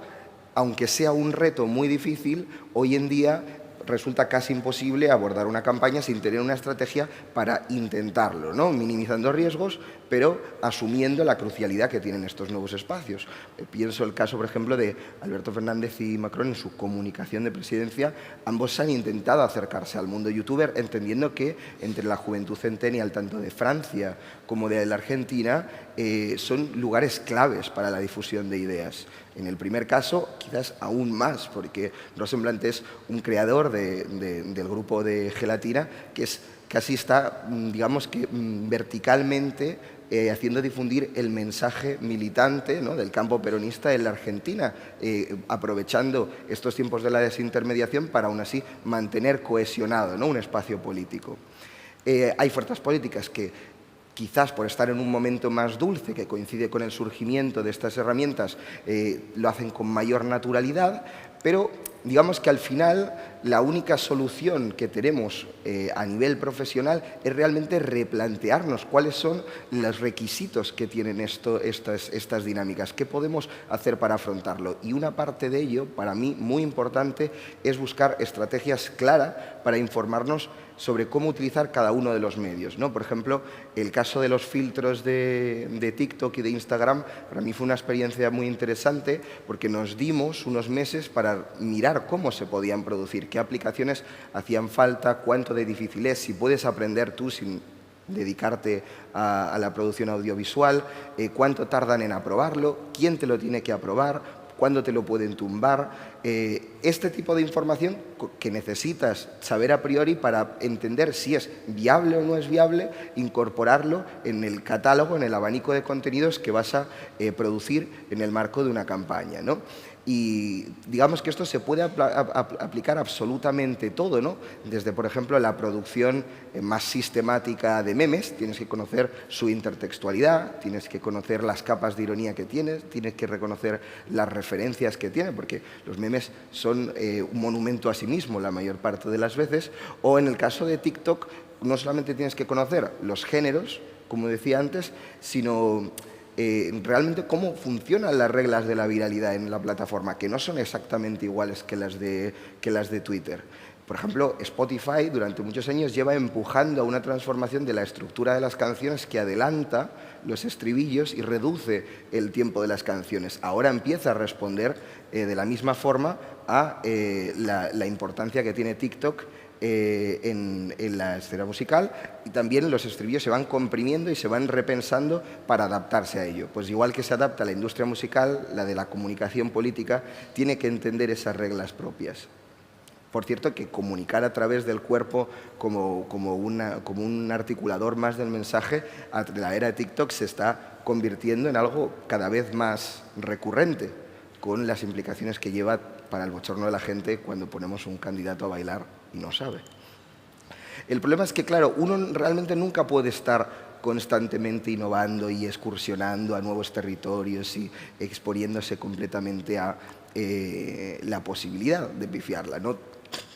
aunque sea un reto muy difícil, hoy en día resulta casi imposible abordar una campaña sin tener una estrategia para intentarlo, ¿no? Minimizando riesgos, pero asumiendo la crucialidad que tienen estos nuevos espacios. Pienso el caso, por ejemplo, de Alberto Fernández y Macron en su comunicación de presidencia. Ambos han intentado acercarse al mundo youtuber, entendiendo que entre la juventud centennial, tanto de Francia como de la Argentina, son lugares claves para la difusión de ideas. En el primer caso, quizás aún más, porque Rosenblatt es un creador del grupo de Gelatina que casi está, digamos que verticalmente, haciendo difundir el mensaje militante, ¿no?, del campo peronista en la Argentina, aprovechando estos tiempos de la desintermediación para aún así mantener cohesionado, ¿no?, un espacio político. Hay fuerzas políticas que quizás por estar en un momento más dulce, que coincide con el surgimiento de estas herramientas, lo hacen con mayor naturalidad, pero digamos que al final la única solución que tenemos a nivel profesional es realmente replantearnos cuáles son los requisitos que tienen estas dinámicas, qué podemos hacer para afrontarlo. Y una parte de ello, para mí muy importante, es buscar estrategias claras para informarnos sobre cómo utilizar cada uno de los medios, ¿no? Por ejemplo, el caso de los filtros de TikTok y de Instagram, para mí fue una experiencia muy interesante porque nos dimos unos meses para mirar cómo se podían producir, qué aplicaciones hacían falta, cuánto de difícil es, si puedes aprender tú sin dedicarte a la producción audiovisual, cuánto tardan en aprobarlo, quién te lo tiene que aprobar, cuándo te lo pueden tumbar. Este tipo de información que necesitas saber a priori para entender si es viable o no es viable, incorporarlo en el catálogo, en el abanico de contenidos que vas a producir en el marco de una campaña, ¿no? Y digamos que esto se puede aplicar absolutamente todo, ¿no? Desde, por ejemplo, la producción más sistemática de memes, tienes que conocer su intertextualidad, tienes que conocer las capas de ironía que tienes que reconocer las referencias que tiene, porque los memes son un monumento a sí mismo la mayor parte de las veces, o en el caso de TikTok, no solamente tienes que conocer los géneros, como decía antes, sino realmente cómo funcionan las reglas de la viralidad en la plataforma, que no son exactamente iguales que las de Twitter. Por ejemplo, Spotify durante muchos años lleva empujando a una transformación de la estructura de las canciones que adelanta los estribillos y reduce el tiempo de las canciones. Ahora empieza a responder de la misma forma a la importancia que tiene TikTok en la escena musical, y también los estribillos se van comprimiendo y se van repensando para adaptarse a ello. Pues igual que se adapta a la industria musical, la de la comunicación política tiene que entender esas reglas propias. Por cierto, que comunicar a través del cuerpo como un articulador más del mensaje, a la era de TikTok se está convirtiendo en algo cada vez más recurrente, con las implicaciones que lleva para el bochorno de la gente cuando ponemos un candidato a bailar y no sabe. El problema es que, claro, uno realmente nunca puede estar constantemente innovando y excursionando a nuevos territorios y exponiéndose completamente a la posibilidad de pifiarla, ¿no?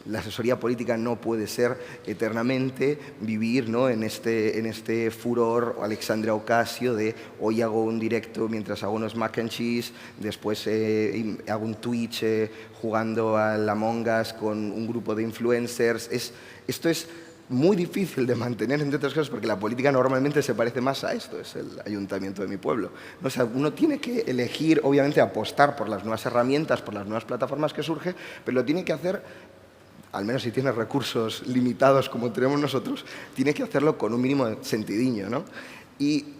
La asesoría política no puede ser eternamente vivir, ¿no?, en este furor Alexandria Ocasio de hoy hago un directo mientras hago unos mac and cheese, después hago un Twitch jugando al Among Us con un grupo de influencers. Esto es muy difícil de mantener, entre otras cosas, porque la política normalmente se parece más a esto, es el ayuntamiento de mi pueblo. O sea, uno tiene que elegir, obviamente, apostar por las nuevas herramientas, por las nuevas plataformas que surgen, pero lo tiene que hacer, al menos si tiene recursos limitados como tenemos nosotros, tiene que hacerlo con un mínimo de sentidiño, ¿no? Y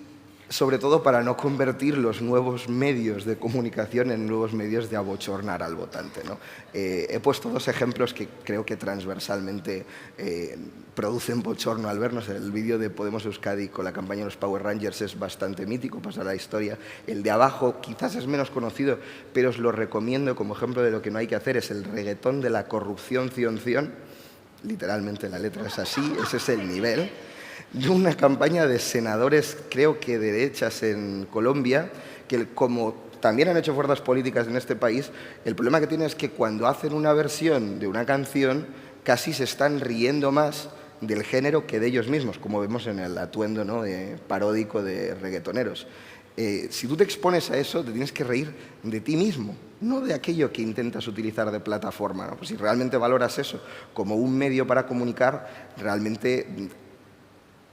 sobre todo para no convertir los nuevos medios de comunicación en nuevos medios de abochornar al votante, ¿no? He puesto dos ejemplos que creo que transversalmente producen bochorno al vernos. El vídeo de Podemos Euskadi con la campaña de los Power Rangers es bastante mítico, pasa a la historia. El de abajo quizás es menos conocido, pero os lo recomiendo como ejemplo de lo que no hay que hacer. Es el reggaetón de la corrupción, literalmente la letra es así, ese es el nivel. De una campaña de senadores, creo que de derechas en Colombia, que como también han hecho fuerzas políticas en este país, el problema que tienen es que cuando hacen una versión de una canción, casi se están riendo más del género que de ellos mismos, como vemos en el atuendo, ¿no?, paródico de reggaetoneros. Si tú te expones a eso, te tienes que reír de ti mismo, no de aquello que intentas utilizar de plataforma, ¿no? Pues si realmente valoras eso como un medio para comunicar, realmente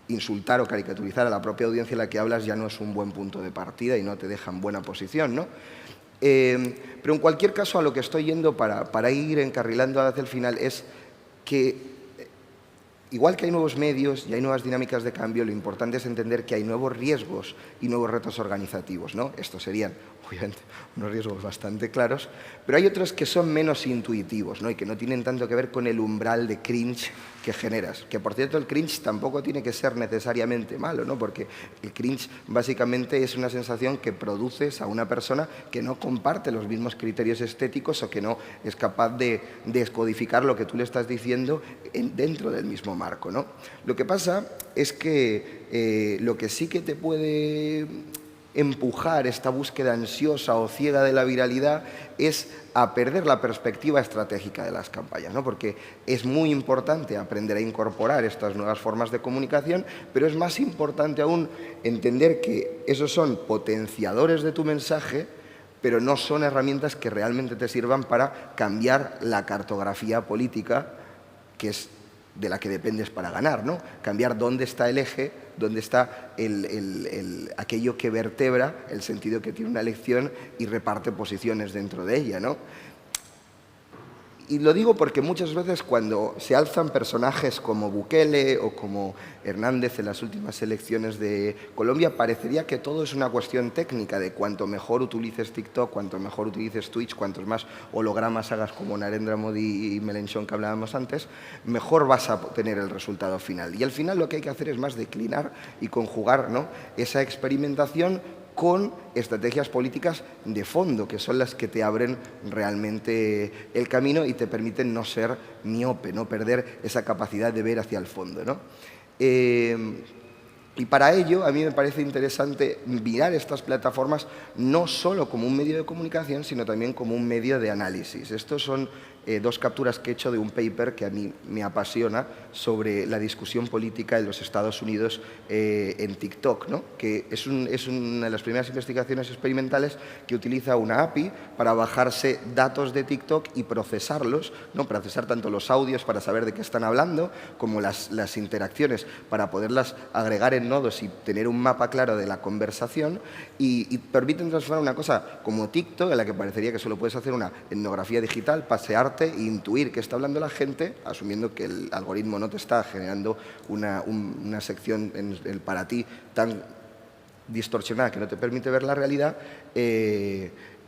insultar o caricaturizar a la propia audiencia a la que hablas ya no es un buen punto de partida y no te deja en buena posición, ¿no? Pero en cualquier caso, a lo que estoy yendo para ir encarrilando hacia el final es que, igual que hay nuevos medios y hay nuevas dinámicas de cambio, lo importante es entender que hay nuevos riesgos y nuevos retos organizativos, ¿no? Estos serían, obviamente, unos riesgos bastante claros, pero hay otros que son menos intuitivos, ¿no? Y que no tienen tanto que ver con el umbral de cringe que generas. Que, por cierto, el cringe tampoco tiene que ser necesariamente malo, ¿no? Porque el cringe básicamente es una sensación que produces a una persona que no comparte los mismos criterios estéticos o que no es capaz de descodificar lo que tú le estás diciendo dentro del mismo marco, ¿no? Lo que pasa es que lo que sí que te puede empujar esta búsqueda ansiosa o ciega de la viralidad es a perder la perspectiva estratégica de las campañas, ¿no? Porque es muy importante aprender a incorporar estas nuevas formas de comunicación, pero es más importante aún entender que esos son potenciadores de tu mensaje, pero no son herramientas que realmente te sirvan para cambiar la cartografía política, que es de la que dependes para ganar, ¿no? Cambiar dónde está el eje, dónde está aquello que vertebra el sentido que tiene una elección y reparte posiciones dentro de ella, ¿no? Y lo digo porque muchas veces cuando se alzan personajes como Bukele o como Hernández en las últimas elecciones de Colombia, parecería que todo es una cuestión técnica de cuanto mejor utilices TikTok, cuanto mejor utilices Twitch, cuantos más hologramas hagas como Narendra Modi y Mélenchon que hablábamos antes, mejor vas a tener el resultado final. Y al final lo que hay que hacer es más declinar y conjugar, ¿no?, esa experimentación con estrategias políticas de fondo, que son las que te abren realmente el camino y te permiten no ser miope, no perder esa capacidad de ver hacia el fondo, ¿no? Y para ello, a mí me parece interesante mirar estas plataformas no solo como un medio de comunicación, sino también como un medio de análisis. Estos son dos capturas que he hecho de un paper que a mí me apasiona sobre la discusión política en los Estados Unidos en TikTok, ¿no? Que es una de las primeras investigaciones experimentales que utiliza una API para bajarse datos de TikTok y procesarlos, ¿no? Procesar tanto los audios para saber de qué están hablando, como las interacciones para poderlas agregar en nodos y tener un mapa claro de la conversación, y permiten transformar una cosa como TikTok, en la que parecería que solo puedes hacer una etnografía digital, pasearte e intuir qué está hablando la gente, asumiendo que el algoritmo no te está generando una sección para ti tan distorsionada que no te permite ver la realidad,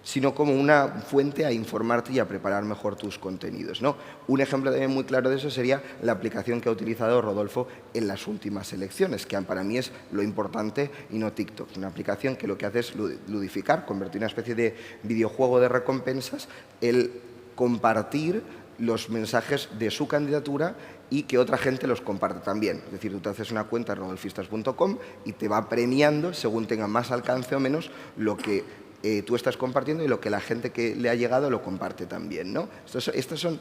sino como una fuente a informarte y a preparar mejor tus contenidos, ¿no? Un ejemplo también muy claro de eso sería la aplicación que ha utilizado Rodolfo en las últimas elecciones, que para mí es lo importante y no TikTok. Una aplicación que lo que hace es ludificar, convertir una especie de videojuego de recompensas, el compartir los mensajes de su candidatura y que otra gente los comparte también. Es decir, tú te haces una cuenta en rodolfistas.com y te va premiando, según tenga más alcance o menos, lo que tú estás compartiendo y lo que la gente que le ha llegado lo comparte también, ¿no? Estas son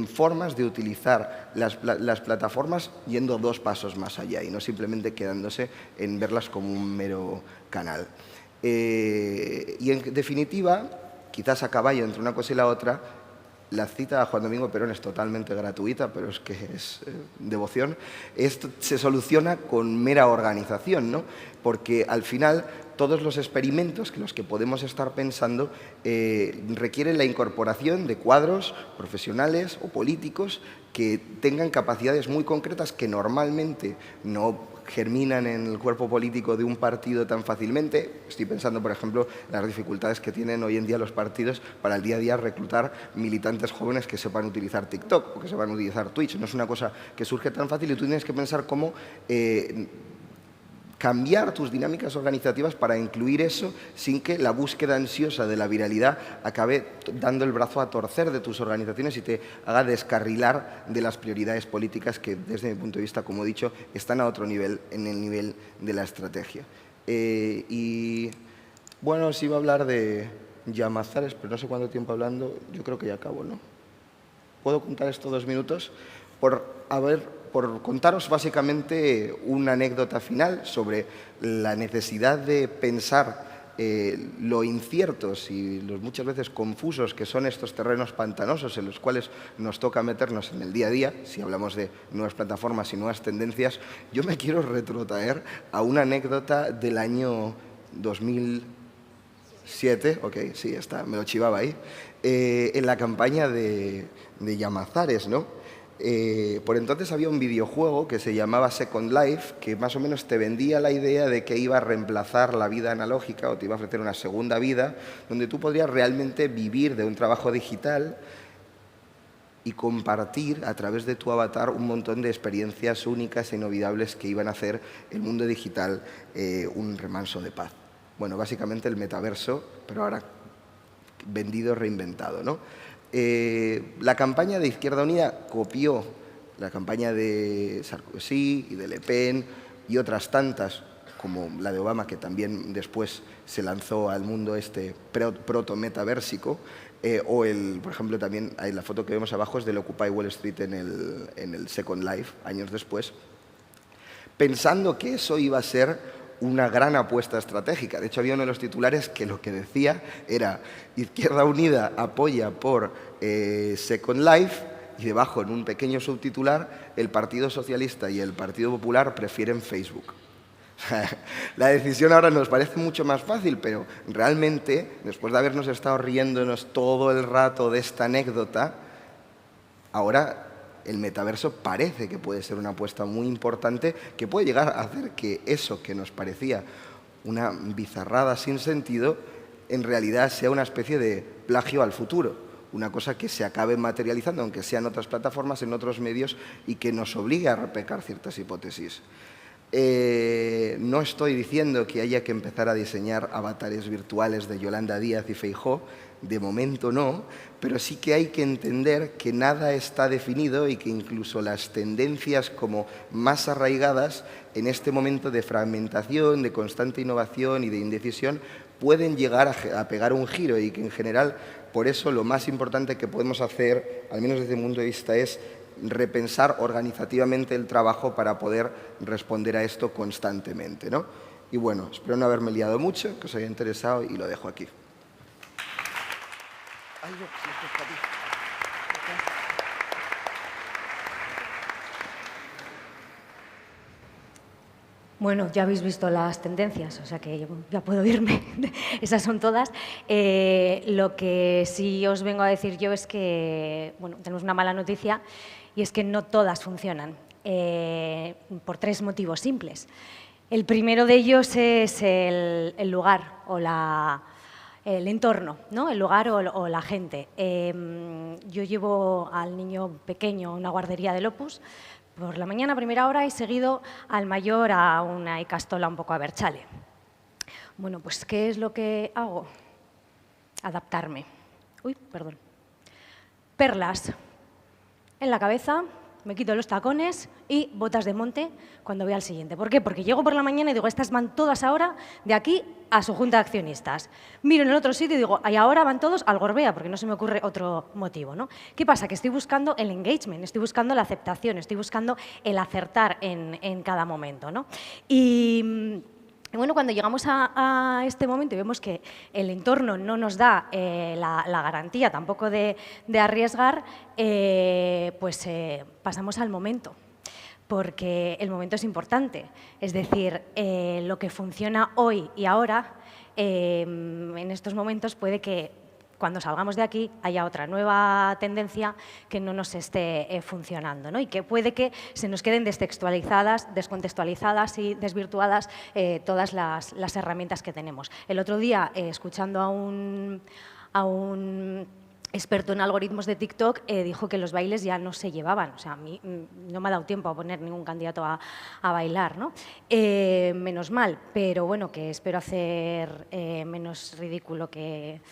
formas de utilizar las plataformas yendo dos pasos más allá y no simplemente quedándose en verlas como un mero canal. Y en definitiva, quizás a caballo entre una cosa y la otra, la cita a Juan Domingo Perón es totalmente gratuita, pero es que es devoción. Esto se soluciona con mera organización, ¿no? Porque al final todos los experimentos que los que podemos estar pensando requieren la incorporación de cuadros profesionales o políticos que tengan capacidades muy concretas que normalmente no germinan en el cuerpo político de un partido tan fácilmente. Estoy pensando, por ejemplo, en las dificultades que tienen hoy en día los partidos para el día a día reclutar militantes jóvenes que sepan utilizar TikTok o que sepan utilizar Twitch. No es una cosa que surge tan fácil y tú tienes que pensar cómo cambiar tus dinámicas organizativas para incluir eso sin que la búsqueda ansiosa de la viralidad acabe dando el brazo a torcer de tus organizaciones y te haga descarrilar de las prioridades políticas que, desde mi punto de vista, como he dicho, están a otro nivel, en el nivel de la estrategia. Y bueno, os iba a hablar de Llamazares, pero no sé cuánto tiempo hablando, yo creo que ya acabo, ¿no? ¿Puedo contar esto 2 minutos? Por contaros básicamente una anécdota final sobre la necesidad de pensar lo inciertos y los muchas veces confusos que son estos terrenos pantanosos en los cuales nos toca meternos en el día a día, si hablamos de nuevas plataformas y nuevas tendencias, yo me quiero retrotraer a una anécdota del año 2007, ok, sí, está, me lo chivaba ahí, en la campaña de Llamazares, ¿no? Por entonces había un videojuego que se llamaba Second Life, que más o menos te vendía la idea de que iba a reemplazar la vida analógica o te iba a ofrecer una segunda vida, donde tú podrías realmente vivir de un trabajo digital y compartir a través de tu avatar un montón de experiencias únicas e inolvidables que iban a hacer el mundo digital un remanso de paz. Bueno, básicamente el metaverso, pero ahora vendido, reinventado, ¿no? La campaña de Izquierda Unida copió la campaña de Sarkozy y de Le Pen y otras tantas, como la de Obama, que también después se lanzó al mundo este proto-metaversico, por ejemplo, también hay la foto que vemos abajo es del Occupy Wall Street en el Second Life, años después, pensando que eso iba a ser una gran apuesta estratégica. De hecho, había uno de los titulares que lo que decía era Izquierda Unida apoya por Second Life y debajo, en un pequeño subtitular, el Partido Socialista y el Partido Popular prefieren Facebook. La decisión ahora nos parece mucho más fácil, pero realmente, después de habernos estado riéndonos todo el rato de esta anécdota, ahora el metaverso parece que puede ser una apuesta muy importante que puede llegar a hacer que eso que nos parecía una bizarrada sin sentido, en realidad sea una especie de plagio al futuro, una cosa que se acabe materializando, aunque sea en otras plataformas, en otros medios, y que nos obligue a repecar ciertas hipótesis. No estoy diciendo que haya que empezar a diseñar avatares virtuales de Yolanda Díaz y Feijóo, de momento no, pero sí que hay que entender que nada está definido y que incluso las tendencias como más arraigadas en este momento de fragmentación, de constante innovación y de indecisión pueden llegar a pegar un giro y que en general por eso lo más importante que podemos hacer, al menos desde mi punto de vista, es repensar organizativamente el trabajo para poder responder a esto constantemente, ¿no? Y bueno, espero no haberme liado mucho, que os haya interesado y lo dejo aquí. Ay, no, si esto es para ti. Bueno, ya habéis visto las tendencias, o sea que ya puedo irme, esas son todas. Lo que sí os vengo a decir yo es que, bueno, tenemos una mala noticia y es que no todas funcionan, por tres motivos simples. El primero de ellos es el lugar o el entorno, ¿no? El lugar o la gente. Yo llevo al niño pequeño a una guardería del Opus por la mañana a primera hora y seguido al mayor a una Icastola un poco a Berchale. Bueno, pues ¿qué es lo que hago? Adaptarme. Uy, perdón. Perlas en la cabeza, me quito los tacones y botas de monte cuando voy al siguiente. ¿Por qué? Porque llego por la mañana y digo, estas van todas ahora de aquí a su junta de accionistas. Miro en el otro sitio y digo, y ahora van todos al Gorbea, porque no se me ocurre otro motivo, ¿no? ¿Qué pasa? Que estoy buscando el engagement, estoy buscando la aceptación, estoy buscando el acertar en cada momento, ¿no? Y bueno, cuando llegamos a este momento y vemos que el entorno no nos da la garantía tampoco de arriesgar, pues pasamos al momento, porque el momento es importante. Es decir, lo que funciona hoy y ahora, en estos momentos puede que cuando salgamos de aquí haya otra nueva tendencia que no nos esté funcionando, ¿no? Y que puede que se nos queden descontextualizadas y desvirtuadas todas las herramientas que tenemos. El otro día, escuchando a un experto en algoritmos de TikTok, dijo que los bailes ya no se llevaban. O sea, a mí no me ha dado tiempo a poner ningún candidato a bailar, ¿no? Menos mal, pero bueno, que espero hacer menos ridículo que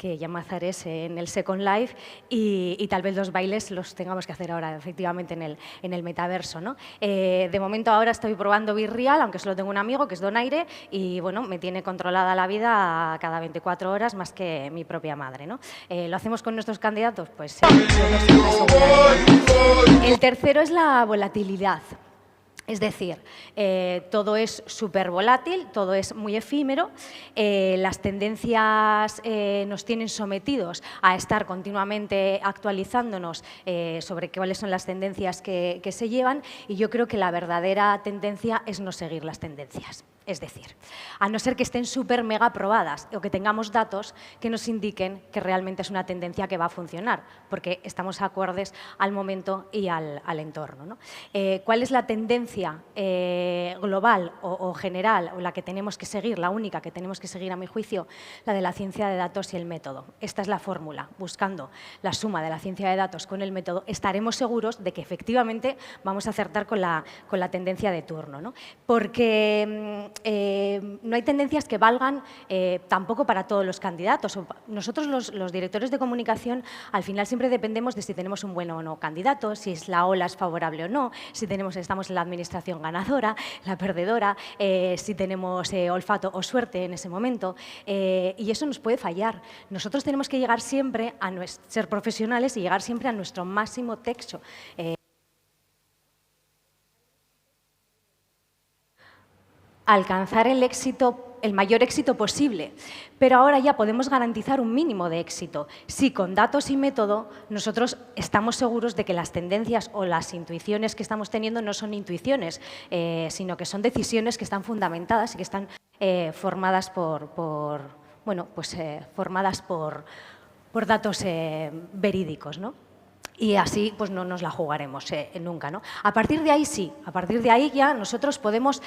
Llamazares en el Second Life y tal vez los bailes los tengamos que hacer ahora efectivamente en el metaverso, ¿no? De momento ahora estoy probando Be Real, aunque solo tengo un amigo que es Donaire y bueno, me tiene controlada la vida cada 24 horas más que mi propia madre, ¿no? ¿Lo hacemos con nuestros candidatos? Pues sí. El tercero es la volatilidad. Es decir, todo es súper volátil, todo es muy efímero, las tendencias nos tienen sometidos a estar continuamente actualizándonos sobre cuáles son las tendencias que se llevan, y yo creo que la verdadera tendencia es no seguir las tendencias. Es decir, a no ser que estén súper mega probadas o que tengamos datos que nos indiquen que realmente es una tendencia que va a funcionar, porque estamos acordes al momento y al entorno, ¿no? ¿Cuál es la tendencia global o general, o la que tenemos que seguir, la única que tenemos que seguir a mi juicio? La de la ciencia de datos y el método. Esta es la fórmula. Buscando la suma de la ciencia de datos con el método, estaremos seguros de que efectivamente vamos a acertar con la tendencia de turno, ¿no? Porque no hay tendencias que valgan tampoco para todos los candidatos. Nosotros los directores de comunicación al final siempre dependemos de si tenemos un buen o no candidato, si la ola es favorable o no, si estamos en la administración ganadora, la perdedora, si tenemos olfato o suerte en ese momento, y eso nos puede fallar. Nosotros tenemos que llegar siempre a ser profesionales y llegar siempre a nuestro máximo texto. Alcanzar el mayor éxito posible, pero ahora ya podemos garantizar un mínimo de éxito si con datos y método nosotros estamos seguros de que las tendencias o las intuiciones que estamos teniendo no son intuiciones, sino que son decisiones que están fundamentadas y que están formadas por datos verídicos, ¿no? Y así pues no nos la jugaremos nunca, ¿no? A partir de ahí sí, a partir de ahí ya nosotros podemos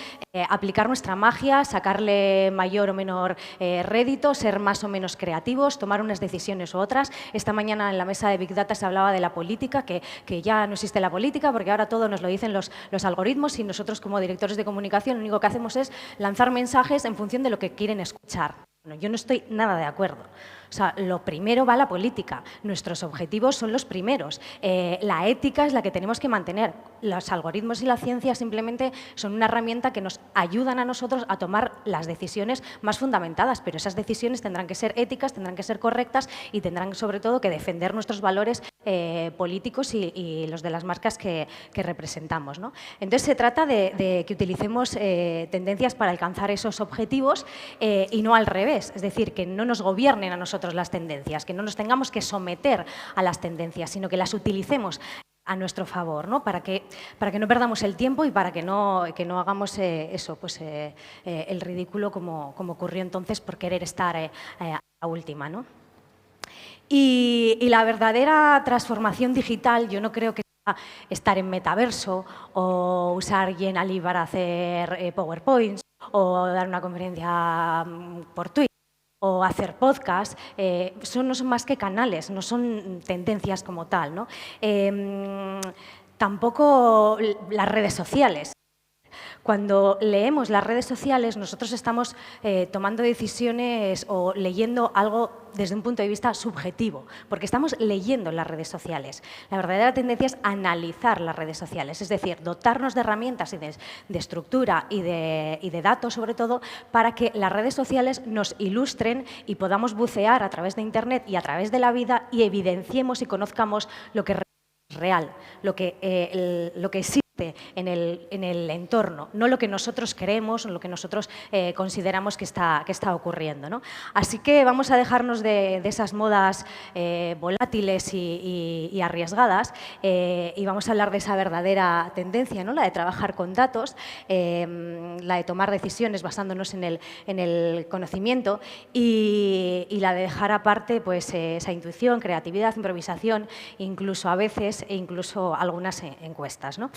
aplicar nuestra magia, sacarle mayor o menor rédito, ser más o menos creativos, tomar unas decisiones u otras. Esta mañana en la mesa de Big Data se hablaba de la política, que ya no existe la política porque ahora todo nos lo dicen los algoritmos, y nosotros como directores de comunicación lo único que hacemos es lanzar mensajes en función de lo que quieren escuchar. Bueno, yo no estoy nada de acuerdo. O sea, lo primero va la política, nuestros objetivos son los primeros, la ética es la que tenemos que mantener. Los algoritmos y la ciencia simplemente son una herramienta que nos ayudan a nosotros a tomar las decisiones más fundamentadas, pero esas decisiones tendrán que ser éticas, tendrán que ser correctas y tendrán sobre todo que defender nuestros valores políticos y los de las marcas que representamos, ¿no? Entonces se trata de que utilicemos tendencias para alcanzar esos objetivos y no al revés, es decir, que no nos gobiernen a nosotros las tendencias, que no nos tengamos que someter a las tendencias, sino que las utilicemos a nuestro favor, ¿no? Para que no perdamos el tiempo y para que no hagamos el ridículo como ocurrió entonces por querer estar a la última, ¿no? Y la verdadera transformación digital, yo no creo que sea estar en metaverso o usar Genially para hacer PowerPoints o dar una conferencia por Twitter o hacer podcast, no son más que canales, no son tendencias como tal, ¿no? Tampoco las redes sociales. Cuando leemos las redes sociales, nosotros estamos tomando decisiones o leyendo algo desde un punto de vista subjetivo, porque estamos leyendo las redes sociales. La verdadera tendencia es analizar las redes sociales, es decir, dotarnos de herramientas y de estructura y de datos, sobre todo, para que las redes sociales nos ilustren y podamos bucear a través de Internet y a través de la vida y evidenciemos y conozcamos lo que es real, lo que existe en el entorno, no lo que nosotros creemos, lo que nosotros consideramos que está ocurriendo, ¿no? Así que vamos a dejarnos de esas modas volátiles y arriesgadas y vamos a hablar de esa verdadera tendencia, ¿no? La de trabajar con datos, la de tomar decisiones basándonos en el conocimiento y la de dejar aparte pues, esa intuición, creatividad, improvisación, incluso a veces algunas encuestas, ¿no?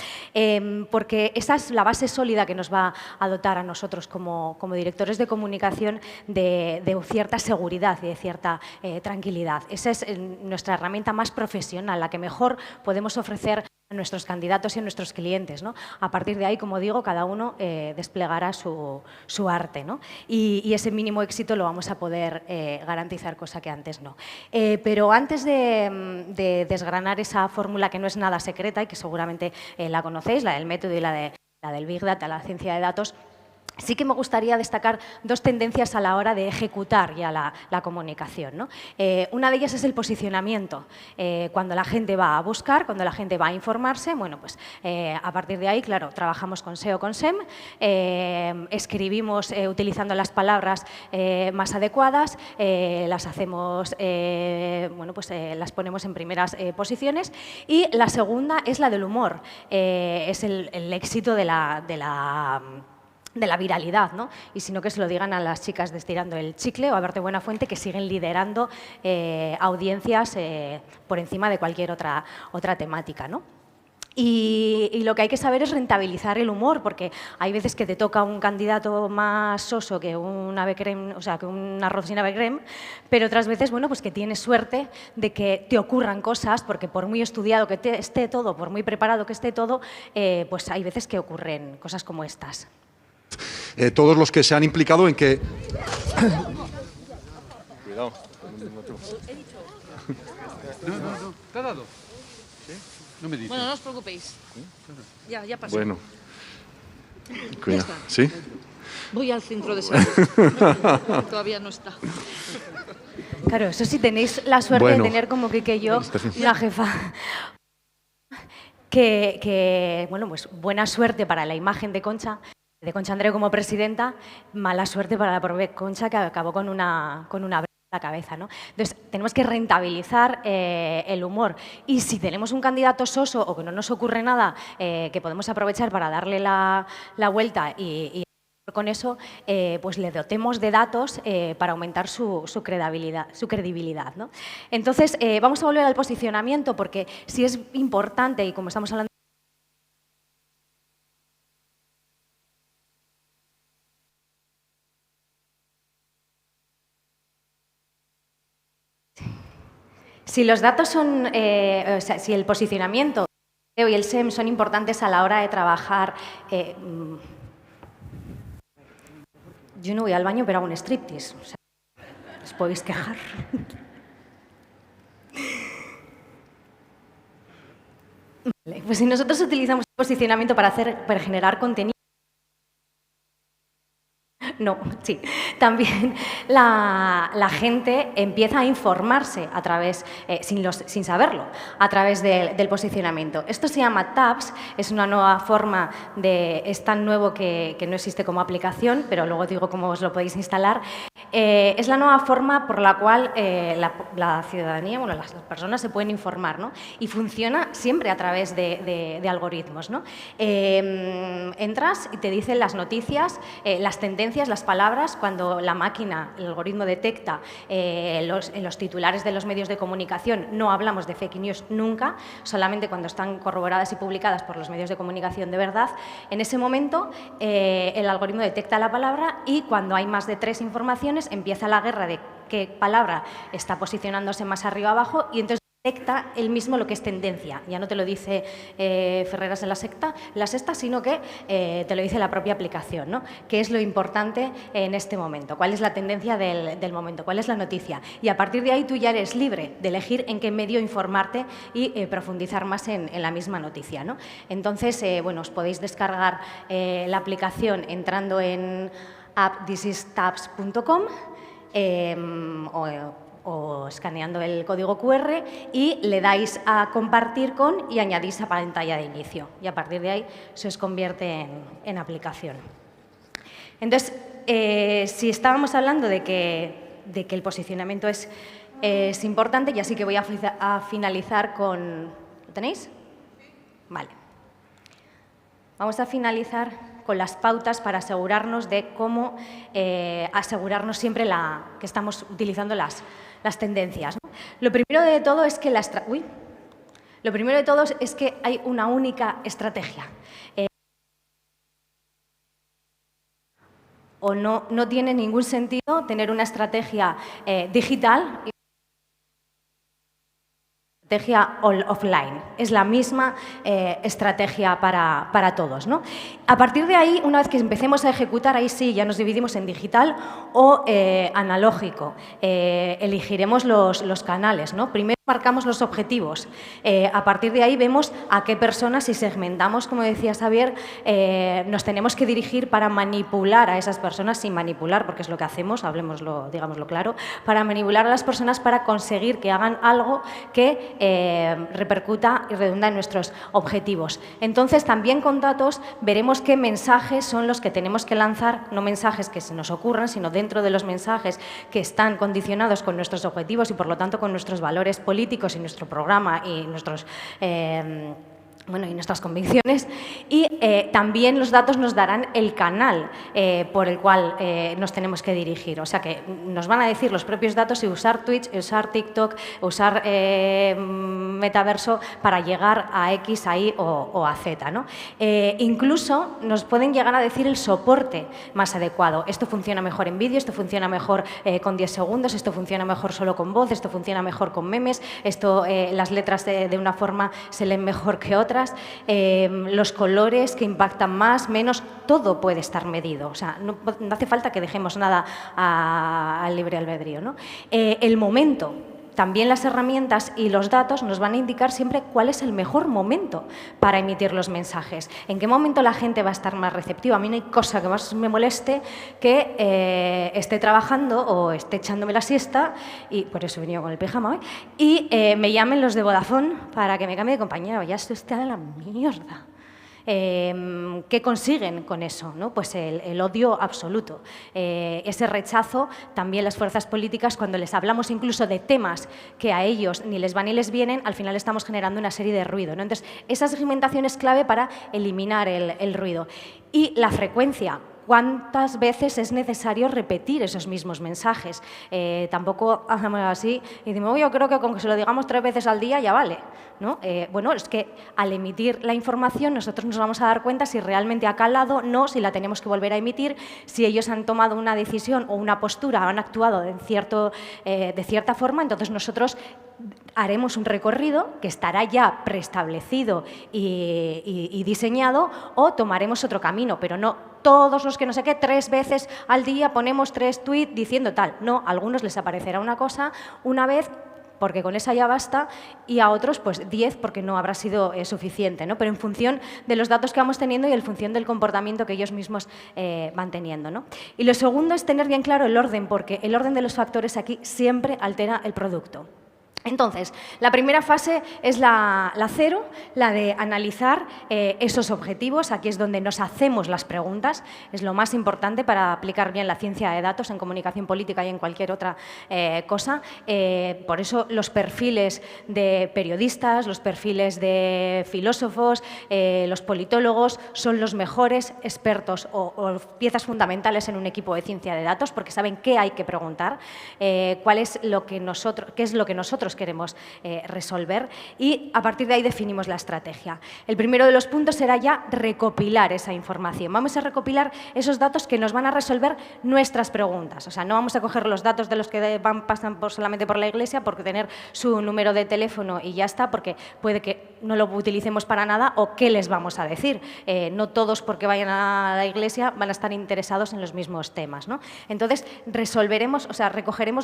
Porque esa es la base sólida que nos va a dotar a nosotros como directores de comunicación de cierta seguridad y de cierta tranquilidad. Esa es nuestra herramienta más profesional, la que mejor podemos ofrecer a nuestros candidatos y a nuestros clientes, ¿no? A partir de ahí, como digo, cada uno desplegará su arte, ¿no? Y ese mínimo éxito lo vamos a poder garantizar, cosa que antes no. Pero antes de desgranar esa fórmula que no es nada secreta y que seguramente la conocéis, la del método y la del Big Data, la ciencia de datos, sí que me gustaría destacar dos tendencias a la hora de ejecutar ya la comunicación, ¿no? Una de ellas es el posicionamiento. Cuando la gente va a buscar, cuando la gente va a informarse, bueno, pues a partir de ahí, claro, trabajamos con SEO, con SEM, escribimos utilizando las palabras más adecuadas, las hacemos, bueno, pues las ponemos en primeras posiciones, y la segunda es la del humor, es el éxito de la viralidad, ¿no? Y si no, que se lo digan a las chicas de Estirando el Chicle o a Verte Buena Fuente, que siguen liderando audiencias por encima de cualquier otra temática, ¿no? Y lo que hay que saber es rentabilizar el humor, porque hay veces que te toca un candidato más soso que un ave creme, o sea, que un arroz sin ave creme, pero otras veces, bueno, pues que tienes suerte de que te ocurran cosas, porque por muy estudiado que esté todo, por muy preparado que esté todo, pues hay veces que ocurren cosas como estas. Todos los que se han implicado en que... Cuidado. No, ¿te ha dado? ¿Sí? No me dices. Bueno, no os preocupéis. Ya pasó. Bueno. Cuidado. ¿Sí? Voy al centro de salud. Todavía no está. Claro, eso sí, tenéis la suerte de tener como que yo, una jefa. Bueno, pues buena suerte para la imagen de Concha Andreu como presidenta, mala suerte para la propia Concha, que acabó con una breva en la cabeza, ¿no? Entonces, tenemos que rentabilizar el humor. Y si tenemos un candidato soso o que no nos ocurre nada, que podemos aprovechar para darle la vuelta y con eso, pues le dotemos de datos para aumentar su credibilidad, ¿no? Entonces, vamos a volver al posicionamiento, porque sí es importante, y como estamos hablando, si los datos son, o sea, si el posicionamiento y el SEM son importantes a la hora de trabajar, yo no voy al baño, pero hago un striptease. O sea, os podéis quejar. Vale, pues si nosotros utilizamos el posicionamiento para generar contenido, no, sí. También la gente empieza a informarse a través, sin saberlo, a través del posicionamiento. Esto se llama Tabs, es una nueva forma es tan nuevo que no existe como aplicación, pero luego digo cómo os lo podéis instalar. Es la nueva forma por la cual la ciudadanía, bueno, las personas se pueden informar, ¿no? Y funciona siempre a través de algoritmos, ¿no? Entras y te dicen las noticias, las tendencias, las palabras. Cuando la máquina, el algoritmo detecta en los titulares de los medios de comunicación, no hablamos de fake news nunca, solamente cuando están corroboradas y publicadas por los medios de comunicación de verdad. En ese momento el algoritmo detecta la palabra y cuando hay más de 3 informaciones empieza la guerra de qué palabra está posicionándose más arriba o abajo, y entonces detecta él mismo lo que es tendencia. Ya no te lo dice Ferreras en la sexta, sino que te lo dice la propia aplicación, ¿no? ¿Qué es lo importante en este momento? ¿Cuál es la tendencia del momento? ¿Cuál es la noticia? Y a partir de ahí tú ya eres libre de elegir en qué medio informarte y profundizar más en la misma noticia, ¿no? Entonces, bueno, os podéis descargar la aplicación entrando en appthisistabs.com o escaneando el código QR y le dais a compartir con y añadís a pantalla de inicio. Y a partir de ahí se os convierte en aplicación. Entonces, si estábamos hablando de que el posicionamiento es importante, ya sí que voy a finalizar con... ¿Lo tenéis? Vale. Vamos a finalizar con las pautas para asegurarnos de cómo asegurarnos siempre que estamos utilizando las tendencias, ¿no? Lo primero de todo es que hay una única estrategia. O no tiene ningún sentido tener una estrategia digital y estrategia offline. Es la misma estrategia para todos, ¿no? A partir de ahí, una vez que empecemos a ejecutar, ahí sí, ya nos dividimos en digital o analógico. Elegiremos los canales, ¿no? Primero, marcamos los objetivos. A partir de ahí vemos a qué personas, y segmentamos, como decía Xavier, nos tenemos que dirigir para manipular a esas personas, sin manipular, porque es lo que hacemos, hablemoslo, digámoslo claro, para manipular a las personas para conseguir que hagan algo que repercuta y redunda en nuestros objetivos. Entonces, también con datos veremos qué mensajes son los que tenemos que lanzar, no mensajes que se nos ocurran, sino dentro de los mensajes que están condicionados con nuestros objetivos y, por lo tanto, con nuestros valores políticos y nuestro programa y nuestros y nuestras convicciones, y también los datos nos darán el canal por el cual nos tenemos que dirigir. O sea que nos van a decir los propios datos si usar Twitch, usar TikTok, usar Metaverso para llegar a X, a Y o a Z, ¿no? Incluso nos pueden llegar a decir el soporte más adecuado. Esto funciona mejor en vídeo, esto funciona mejor con 10 segundos, esto funciona mejor solo con voz, esto funciona mejor con memes, esto, las letras de una forma se leen mejor que otras. Los colores que impactan más, menos, todo puede estar medido. O sea, no hace falta que dejemos nada al libre albedrío, ¿no? El momento. También las herramientas y los datos nos van a indicar siempre cuál es el mejor momento para emitir los mensajes. En qué momento la gente va a estar más receptiva. A mí no hay cosa que más me moleste que esté trabajando o esté echándome la siesta, y por eso he venido con el pijama hoy, y me llamen los de Vodafone para que me cambie de compañía. Ya esto está de la mierda. ¿Qué consiguen con eso? ¿No? Pues el odio absoluto, ese rechazo. También las fuerzas políticas, cuando les hablamos incluso de temas que a ellos ni les van ni les vienen, al final estamos generando una serie de ruido, ¿no? Entonces, esa segmentación es clave para eliminar el ruido. Y la frecuencia. ¿Cuántas veces es necesario repetir esos mismos mensajes? Tampoco hacemos así y decimos, yo creo que con que se lo digamos 3 veces al día ya vale, ¿no? Bueno, es que al emitir la información nosotros nos vamos a dar cuenta si realmente ha calado, no, si la tenemos que volver a emitir, si ellos han tomado una decisión o una postura, han actuado de cierta forma, entonces nosotros haremos un recorrido que estará ya preestablecido y diseñado, o tomaremos otro camino, pero no todos los que no sé qué, 3 veces al día ponemos 3 tweets diciendo tal. No, a algunos les aparecerá una cosa una vez, porque con esa ya basta, y a otros pues 10 porque no habrá sido suficiente, ¿no? Pero en función de los datos que vamos teniendo y en función del comportamiento que ellos mismos van teniendo, ¿no? Y lo segundo es tener bien claro el orden, porque el orden de los factores aquí siempre altera el producto. Entonces, la primera fase es la 0, la de analizar esos objetivos. Aquí es donde nos hacemos las preguntas. Es lo más importante para aplicar bien la ciencia de datos en comunicación política y en cualquier otra cosa. Por eso los perfiles de periodistas, los perfiles de filósofos, los politólogos son los mejores expertos o piezas fundamentales en un equipo de ciencia de datos, porque saben qué hay que preguntar, qué es lo que nosotros queremos resolver, y a partir de ahí definimos la estrategia. El primero de los puntos será ya recopilar esa información. Vamos a recopilar esos datos que nos van a resolver nuestras preguntas. O sea, no vamos a coger los datos de los que pasan solamente por la iglesia, porque tener su número de teléfono y ya está, porque puede que no lo utilicemos para nada, o qué les vamos a decir. No todos, porque vayan a la iglesia, van a estar interesados en los mismos temas, ¿no? Entonces, recogeremos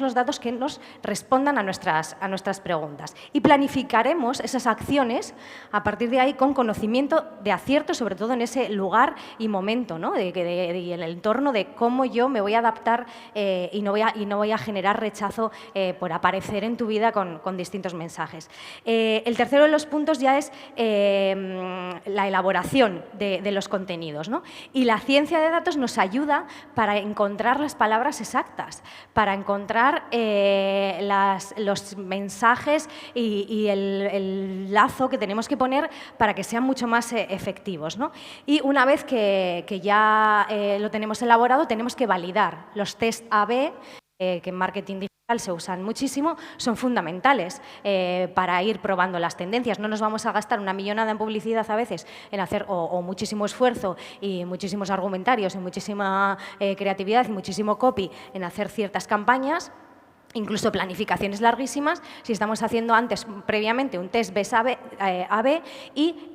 los datos que nos respondan a nuestras preguntas y planificaremos esas acciones a partir de ahí con conocimiento de acierto, sobre todo en ese lugar y momento, ¿no? Y en el entorno de cómo yo me voy a adaptar y no voy a generar rechazo por aparecer en tu vida con distintos mensajes. El tercero de los puntos ya es la elaboración de los contenidos, ¿no? Y la ciencia de datos nos ayuda para encontrar las palabras exactas, para encontrar los mensajes y el lazo que tenemos que poner para que sean mucho más efectivos, ¿no? Y una vez que ya lo tenemos elaborado, tenemos que validar. Los test A/B, que en marketing digital se usan muchísimo, son fundamentales para ir probando las tendencias. No nos vamos a gastar una millonada en publicidad a veces, en hacer o muchísimo esfuerzo y muchísimos argumentarios y muchísima creatividad y muchísimo copy en hacer ciertas campañas, incluso planificaciones larguísimas, si estamos haciendo antes, previamente, un test B-AB y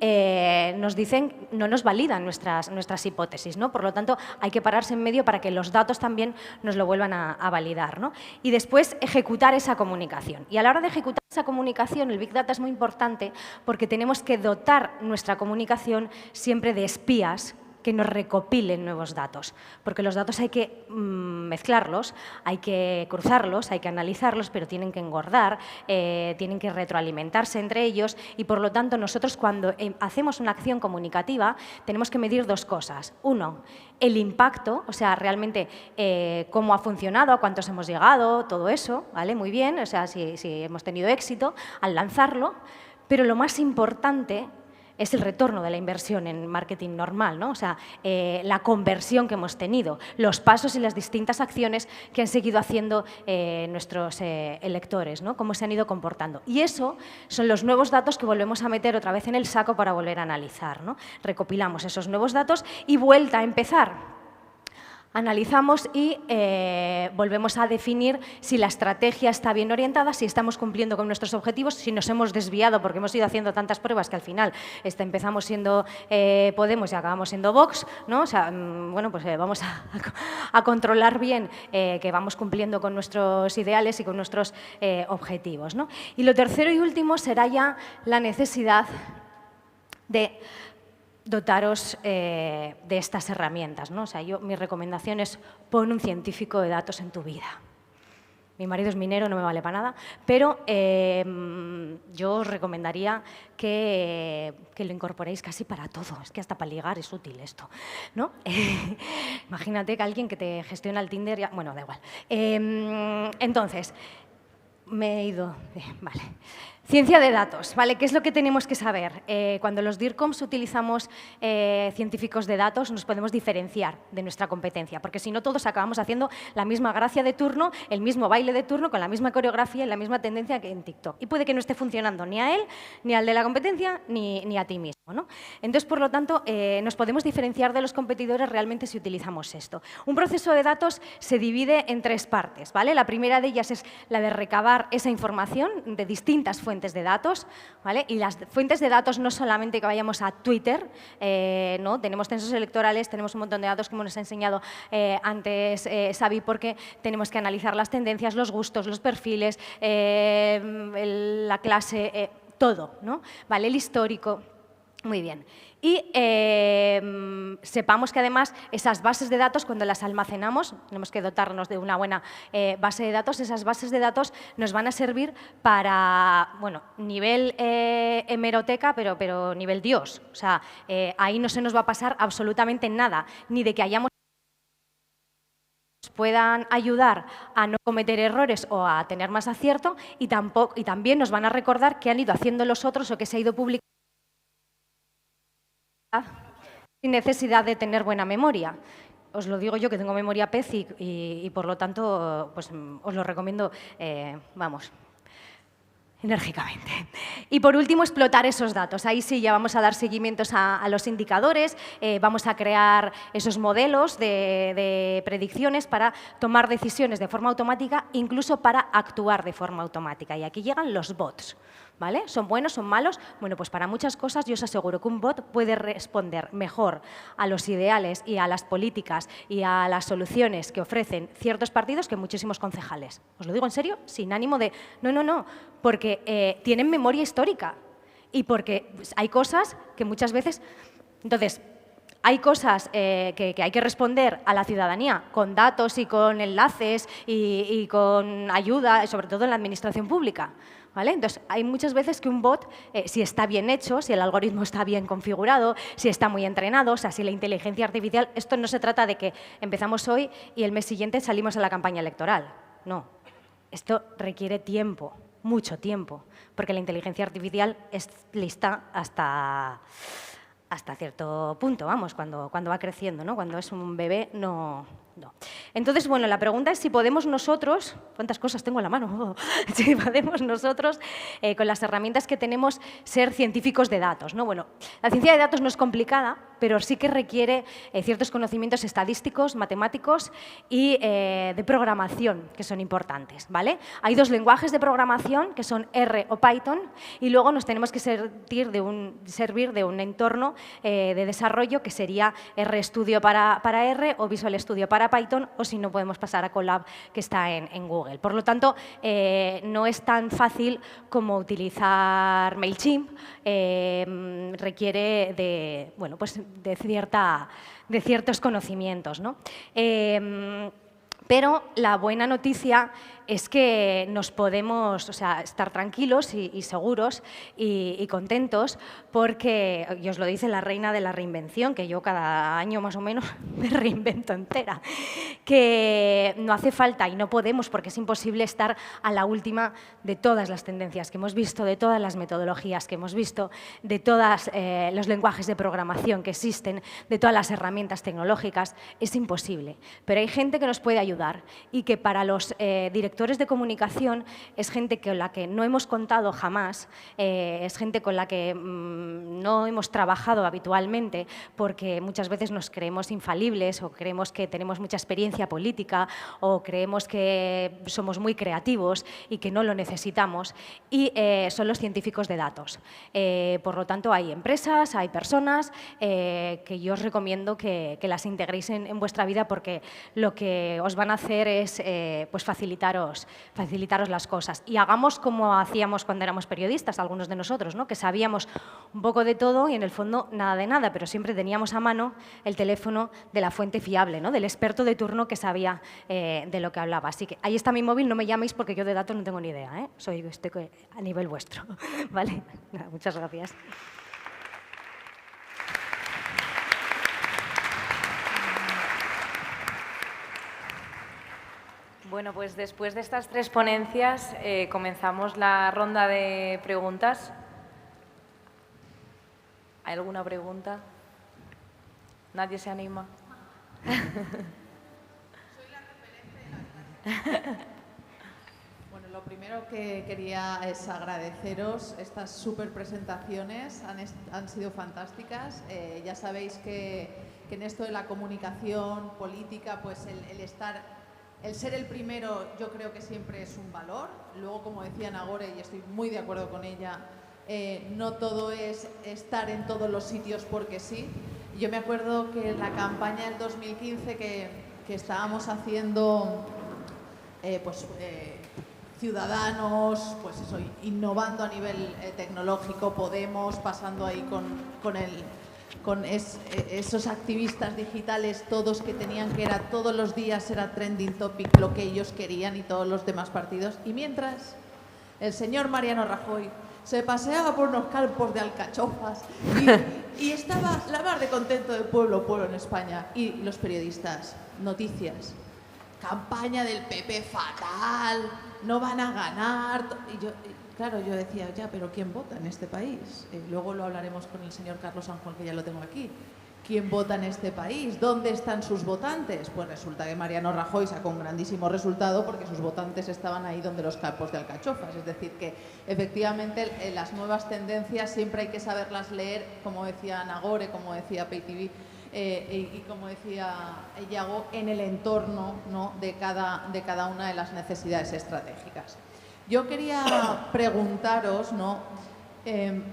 nos dicen, no nos validan nuestras hipótesis, ¿no? Por lo tanto, hay que pararse en medio para que los datos también nos lo vuelvan a validar, ¿no? Y después, ejecutar esa comunicación. Y a la hora de ejecutar esa comunicación, el Big Data es muy importante porque tenemos que dotar nuestra comunicación siempre de espías que nos recopilen nuevos datos, porque los datos hay que mezclarlos, hay que cruzarlos, hay que analizarlos, pero tienen que engordar, tienen que retroalimentarse entre ellos y, por lo tanto, nosotros cuando hacemos una acción comunicativa tenemos que medir dos cosas. Uno, el impacto, o sea, realmente cómo ha funcionado, a cuántos hemos llegado, todo eso, ¿vale? Muy bien, o sea, si hemos tenido éxito al lanzarlo, pero lo más importante es el retorno de la inversión en marketing normal, ¿no? O sea, la conversión que hemos tenido, los pasos y las distintas acciones que han seguido haciendo nuestros electores, ¿no? Cómo se han ido comportando. Y eso son los nuevos datos que volvemos a meter otra vez en el saco para volver a analizar, ¿no? Recopilamos esos nuevos datos y vuelta a empezar. Analizamos y volvemos a definir si la estrategia está bien orientada, si estamos cumpliendo con nuestros objetivos, si nos hemos desviado porque hemos ido haciendo tantas pruebas que al final empezamos siendo Podemos y acabamos siendo Vox, ¿no? O sea, bueno, pues vamos a controlar bien que vamos cumpliendo con nuestros ideales y con nuestros objetivos, ¿no? Y lo tercero y último será ya la necesidad de dotaros de estas herramientas, ¿no? O sea, mi recomendación es pon un científico de datos en tu vida. Mi marido es minero, no me vale para nada, pero yo os recomendaría que lo incorporéis casi para todo. Es que hasta para ligar es útil esto, ¿no? Imagínate que alguien que te gestiona el Tinder, ya, bueno, da igual. Entonces, me he ido, vale. Ciencia de datos, ¿vale? ¿Qué es lo que tenemos que saber? Cuando los DIRCOMs utilizamos científicos de datos, nos podemos diferenciar de nuestra competencia, porque si no todos acabamos haciendo la misma gracia de turno, el mismo baile de turno, con la misma coreografía y la misma tendencia que en TikTok. Y puede que no esté funcionando ni a él, ni al de la competencia, ni a ti mismo, ¿no? Entonces, por lo tanto, nos podemos diferenciar de los competidores realmente si utilizamos esto. Un proceso de datos se divide en tres partes, ¿vale? La primera de ellas es la de recabar esa información de distintas fuentes de datos, ¿vale? Y las fuentes de datos no solamente que vayamos a Twitter, ¿no? Tenemos censos electorales, tenemos un montón de datos como nos ha enseñado antes Xavi, porque tenemos que analizar las tendencias, los gustos, los perfiles, la clase, todo, ¿no? ¿Vale? El histórico. Muy bien. Y sepamos que además esas bases de datos, cuando las almacenamos, tenemos que dotarnos de una buena base de datos, esas bases de datos nos van a servir para, bueno, nivel hemeroteca, pero nivel Dios. O sea, ahí no se nos va a pasar absolutamente nada, ni de que hayamos puedan ayudar a no cometer errores o a tener más acierto y también nos van a recordar qué han ido haciendo los otros o qué se ha ido publicando sin necesidad de tener buena memoria. Os lo digo yo que tengo memoria pez y por lo tanto pues, os lo recomiendo, vamos, enérgicamente. Y por último, explotar esos datos. Ahí sí ya vamos a dar seguimientos a los indicadores, vamos a crear esos modelos de predicciones para tomar decisiones de forma automática, incluso para actuar de forma automática. Y aquí llegan los bots. ¿Vale? ¿Son buenos, son malos? Bueno, pues para muchas cosas yo os aseguro que un bot puede responder mejor a los ideales y a las políticas y a las soluciones que ofrecen ciertos partidos que muchísimos concejales. ¿Os lo digo en serio? Sin ánimo de... No, porque tienen memoria histórica y porque hay cosas que muchas veces... Entonces, hay cosas que hay que responder a la ciudadanía con datos y con enlaces y con ayuda, sobre todo en la administración pública. ¿Vale? Entonces, hay muchas veces que un bot, si está bien hecho, si el algoritmo está bien configurado, si está muy entrenado, o sea, si la inteligencia artificial... Esto no se trata de que empezamos hoy y el mes siguiente salimos a la campaña electoral. No. Esto requiere tiempo, mucho tiempo, porque la inteligencia artificial es lista hasta cierto punto, vamos, cuando va creciendo, ¿no? Cuando es un bebé, no. Entonces, bueno, la pregunta es si podemos nosotros, ¿cuántas cosas tengo en la mano? Si podemos nosotros, con las herramientas que tenemos, ser científicos de datos, ¿no? Bueno, la ciencia de datos no es complicada, pero sí que requiere ciertos conocimientos estadísticos, matemáticos y de programación, que son importantes, ¿vale? Hay dos lenguajes de programación, que son R o Python, y luego nos tenemos que servir de un entorno de desarrollo que sería RStudio para R o Visual Studio para Python, o si no podemos pasar a Colab, que está en Google. Por lo tanto, no es tan fácil como utilizar MailChimp, requiere de, bueno, pues de ciertos conocimientos, ¿no? Pero la buena noticia es que nos podemos, o sea, estar tranquilos y seguros y contentos porque, y os lo dice la reina de la reinvención, que yo cada año más o menos me reinvento entera, que no hace falta y no podemos, porque es imposible estar a la última de todas las tendencias que hemos visto, de todas las metodologías que hemos visto, de todos los lenguajes de programación que existen, de todas las herramientas tecnológicas. Es imposible, pero hay gente que nos puede ayudar y que para los directores de comunicación es gente con la que no hemos contado jamás, es gente con la que no hemos trabajado habitualmente porque muchas veces nos creemos infalibles o creemos que tenemos mucha experiencia política o creemos que somos muy creativos y que no lo necesitamos, y son los científicos de datos. Por lo tanto, hay empresas, hay personas que yo os recomiendo que las integréis en vuestra vida porque lo que os van a hacer es pues facilitaros las cosas. Y hagamos como hacíamos cuando éramos periodistas, algunos de nosotros, ¿no? Que sabíamos un poco de todo y en el fondo nada de nada, pero siempre teníamos a mano el teléfono de la fuente fiable, ¿no? Del experto de turno que sabía de lo que hablaba. Así que ahí está mi móvil, no me llaméis porque yo de datos no tengo ni idea, ¿eh? Estoy a nivel vuestro, ¿vale? Muchas gracias. Bueno, pues después de estas tres ponencias comenzamos la ronda de preguntas. ¿Hay alguna pregunta? ¿Nadie se anima? Soy la referente de la Bueno, lo primero que quería es agradeceros estas súper presentaciones, han sido fantásticas. Ya sabéis que en esto de la comunicación política, pues el ser el primero yo creo que siempre es un valor. Luego, como decía Nagore, y estoy muy de acuerdo con ella, no todo es estar en todos los sitios porque sí. Yo me acuerdo que en la campaña del 2015 que estábamos haciendo Ciudadanos, pues eso, innovando a nivel tecnológico, Podemos, pasando ahí con esos activistas digitales, todos que tenían que todos los días era trending topic lo que ellos querían y todos los demás partidos. Y mientras el señor Mariano Rajoy se paseaba por unos campos de alcachofas y estaba la mar de contento de pueblo en España. Y los periodistas, noticias, campaña del PP fatal, no van a ganar. Y claro, yo decía, ya, pero ¿quién vota en este país? Luego lo hablaremos con el señor Carlos San Juan, que ya lo tengo aquí. ¿Quién vota en este país? ¿Dónde están sus votantes? Pues resulta que Mariano Rajoy sacó un grandísimo resultado porque sus votantes estaban ahí donde los campos de alcachofas. Es decir, que efectivamente las nuevas tendencias siempre hay que saberlas leer, como decía Nagore, como decía PayTV, y como decía Iago, en el entorno, ¿no?, de cada una de las necesidades estratégicas. Yo quería preguntaros, ¿no?,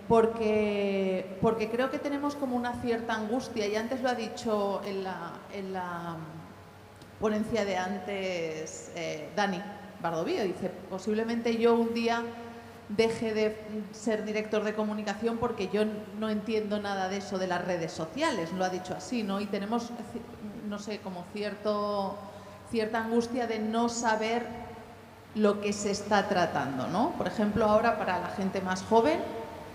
porque creo que tenemos como una cierta angustia, y antes lo ha dicho en la ponencia de antes Dani Bardovio, dice, posiblemente yo un día deje de ser director de comunicación porque yo no entiendo nada de eso de las redes sociales, lo ha dicho así, ¿no? Y tenemos, no sé, como cierta angustia de no saber lo que se está tratando, ¿no? Por ejemplo, ahora para la gente más joven,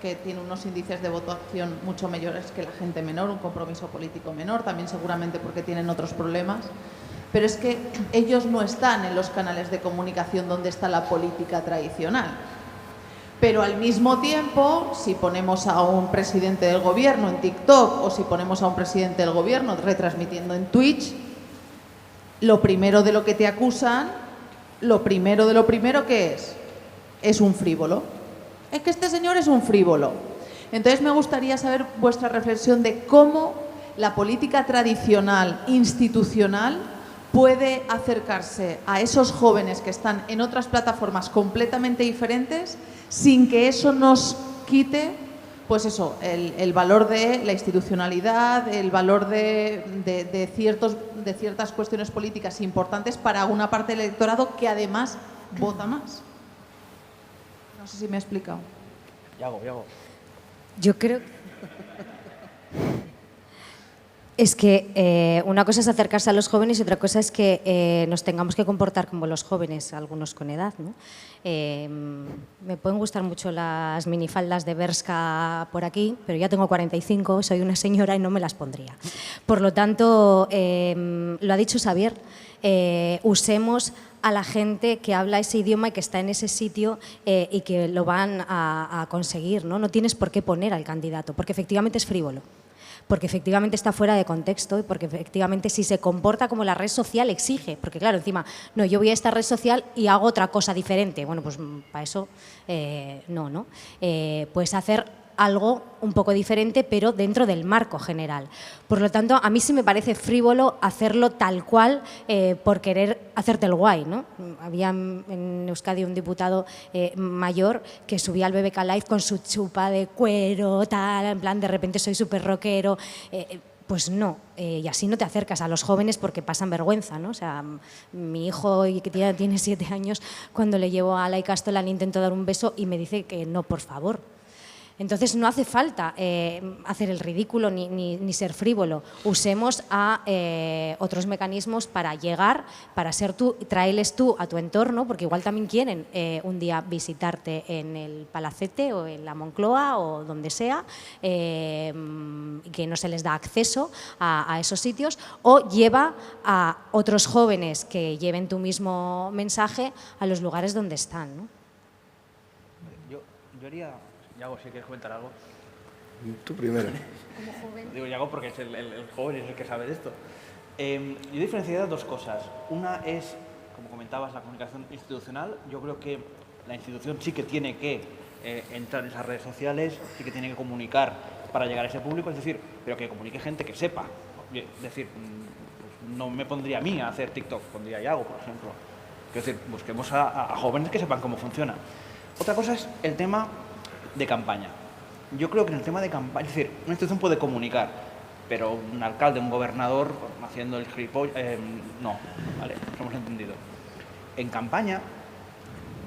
que tiene unos índices de votación mucho mayores que la gente menor, un compromiso político menor, también seguramente porque tienen otros problemas, pero es que ellos no están en los canales de comunicación donde está la política tradicional. Pero al mismo tiempo, si ponemos a un presidente del gobierno en TikTok o si ponemos a un presidente del gobierno retransmitiendo en Twitch, lo primero de lo que te acusan, lo primero de lo primero que es un frívolo. Es que este señor es un frívolo. Entonces me gustaría saber vuestra reflexión de cómo la política tradicional, institucional, puede acercarse a esos jóvenes que están en otras plataformas completamente diferentes sin que eso nos quite, pues eso, el valor de la institucionalidad, el valor de ciertas cuestiones políticas importantes para una parte del electorado que además vota más. No sé si me he explicado. Yago. Yo creo... Es que una cosa es acercarse a los jóvenes y otra cosa es que nos tengamos que comportar como los jóvenes, algunos con edad, ¿no? Me pueden gustar mucho las minifaldas de Bershka por aquí, pero ya tengo 45, soy una señora y no me las pondría. Por lo tanto, lo ha dicho Xavier, usemos a la gente que habla ese idioma y que está en ese sitio y que lo van a conseguir, ¿no? No tienes por qué poner al candidato, porque efectivamente es frívolo. Porque efectivamente está fuera de contexto y porque efectivamente si se comporta como la red social exige, porque claro, encima, no, yo voy a esta red social y hago otra cosa diferente. Bueno, pues para eso no. Puedes hacer algo un poco diferente, pero dentro del marco general. Por lo tanto, a mí sí me parece frívolo hacerlo tal cual por querer hacerte el guay, ¿no? Había en Euskadi un diputado mayor que subía al BBK Live con su chupa de cuero, tal, en plan, de repente soy súper rockero. Pues no, y así no te acercas a los jóvenes porque pasan vergüenza, ¿no? O sea, mi hijo, que tiene 7 años, cuando le llevo a la Icastola le intento dar un beso y me dice que no, por favor. Entonces no hace falta hacer el ridículo ni ser frívolo. Usemos a otros mecanismos para llegar, para ser tú, tráeles tú a tu entorno, porque igual también quieren un día visitarte en el Palacete o en la Moncloa o donde sea, que no se les da acceso a esos sitios, o lleva a otros jóvenes que lleven tu mismo mensaje a los lugares donde están, ¿no? Yo haría... Yago, si quieres comentar algo. Tú primero. Como joven. Digo Yago porque es el joven, es el que sabe de esto. Yo diferenciaría dos cosas. Una es, como comentabas, la comunicación institucional. Yo creo que la institución sí que tiene que entrar en esas redes sociales, sí que tiene que comunicar para llegar a ese público, es decir, pero que comunique gente que sepa. Es decir, pues no me pondría a mí a hacer TikTok, pondría a Yago, por ejemplo. Es decir, busquemos a jóvenes que sepan cómo funciona. Otra cosa es el tema de campaña. Yo creo que en el tema de campaña, es decir, una institución puede comunicar, pero un alcalde, un gobernador, haciendo el gilipollas, no, vale, nos hemos entendido. En campaña,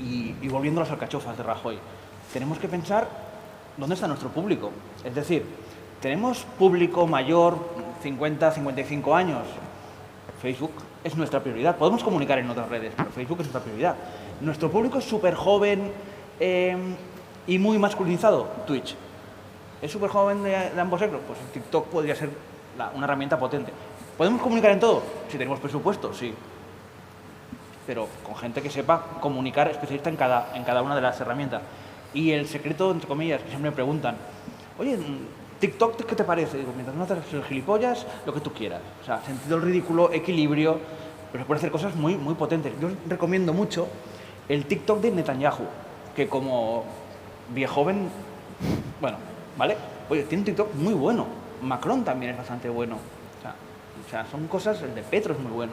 y volviendo a las alcachofas de Rajoy, tenemos que pensar dónde está nuestro público. Es decir, tenemos público mayor, 50, 55 años. Facebook es nuestra prioridad. Podemos comunicar en otras redes, pero Facebook es nuestra prioridad. Nuestro público es súper joven, y muy masculinizado, Twitch. ¿Es súper joven de ambos sexos? Pues TikTok podría ser una herramienta potente. ¿Podemos comunicar en todo? Si tenemos presupuesto, sí. Pero con gente que sepa comunicar, especialista en cada una de las herramientas. Y el secreto, entre comillas, que siempre me preguntan, oye, TikTok, ¿qué te parece? Digo, mientras no haces el gilipollas, lo que tú quieras. O sea, sentido del ridículo, equilibrio, pero se puede hacer cosas muy, muy potentes. Yo os recomiendo mucho el TikTok de Netanyahu, que como viejo joven, bueno, ¿vale? Oye, tiene un TikTok muy bueno. Macron también es bastante bueno. O sea, son cosas, el de Petro es muy bueno.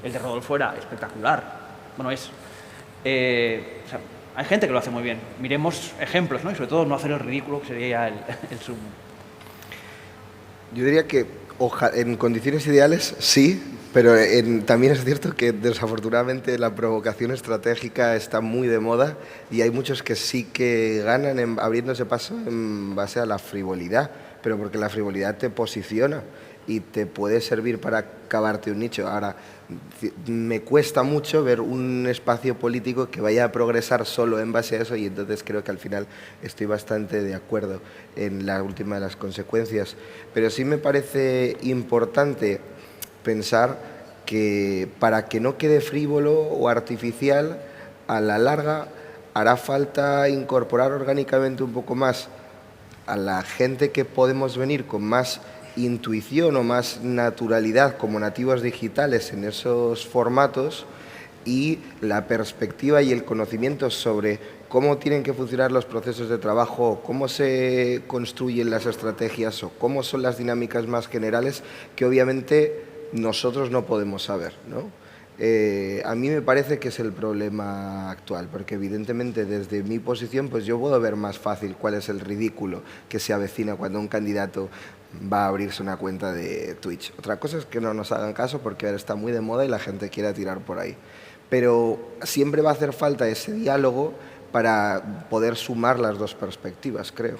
El de Rodolfo era espectacular. Bueno, o sea, hay gente que lo hace muy bien. Miremos ejemplos, ¿no? Y sobre todo no hacer el ridículo, que sería ya el sumo. Yo diría que en condiciones ideales sí, pero también es cierto que desafortunadamente la provocación estratégica está muy de moda y hay muchos que sí que ganan abriéndose paso en base a la frivolidad, pero porque la frivolidad te posiciona y te puede servir para cavarte un nicho. Ahora, me cuesta mucho ver un espacio político que vaya a progresar solo en base a eso y entonces creo que al final estoy bastante de acuerdo en la última de las consecuencias. Pero sí me parece importante pensar que para que no quede frívolo o artificial, a la larga hará falta incorporar orgánicamente un poco más a la gente que podemos venir con más intuición o más naturalidad como nativos digitales en esos formatos y la perspectiva y el conocimiento sobre cómo tienen que funcionar los procesos de trabajo, cómo se construyen las estrategias o cómo son las dinámicas más generales que obviamente nosotros no podemos saber, ¿no? A mí me parece que es el problema actual, porque evidentemente desde mi posición pues yo puedo ver más fácil cuál es el ridículo que se avecina cuando un candidato va a abrirse una cuenta de Twitch. Otra cosa es que no nos hagan caso porque ahora está muy de moda y la gente quiere tirar por ahí. Pero siempre va a hacer falta ese diálogo para poder sumar las dos perspectivas, creo.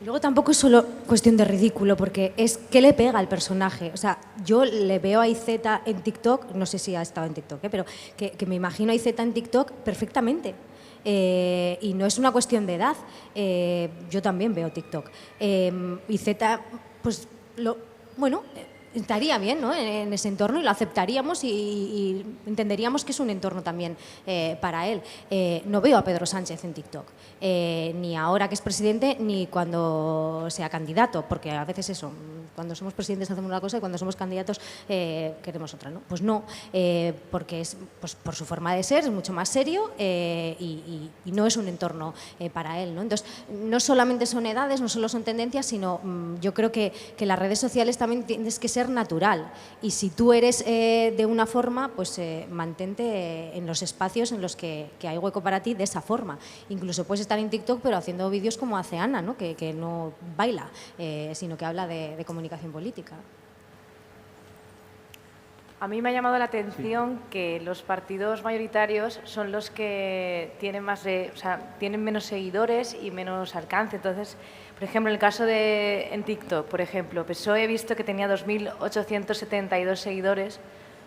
Luego tampoco es solo cuestión de ridículo, porque es qué le pega al personaje. O sea, yo le veo a IZ en TikTok, no sé si ha estado en TikTok, pero que me imagino a IZ en TikTok perfectamente. Y no es una cuestión de edad. Yo también veo TikTok. IZ, pues, bueno, estaría bien, ¿no?, en ese entorno, y lo aceptaríamos y entenderíamos que es un entorno también para él. No veo a Pedro Sánchez en TikTok, ni ahora que es presidente, ni cuando sea candidato, porque a veces eso, cuando somos presidentes hacemos una cosa y cuando somos candidatos queremos otra, ¿no? Pues no, porque es, pues, por su forma de ser, es mucho más serio y no es un entorno para él, ¿no? Entonces, no solamente son edades, no solo son tendencias, sino yo creo que las redes sociales también tienes que ser natural, y si tú eres de una forma, pues mantente en los espacios en los que hay hueco para ti de esa forma. Incluso puedes estar en TikTok pero haciendo vídeos como hace Ana, ¿no?, que no baila, sino que habla de comunicación política. A mí me ha llamado la atención que los partidos mayoritarios son los que tienen tienen menos seguidores y menos alcance. Entonces, por ejemplo, en el caso en TikTok, por ejemplo, PSOE he visto que tenía 2.872 seguidores.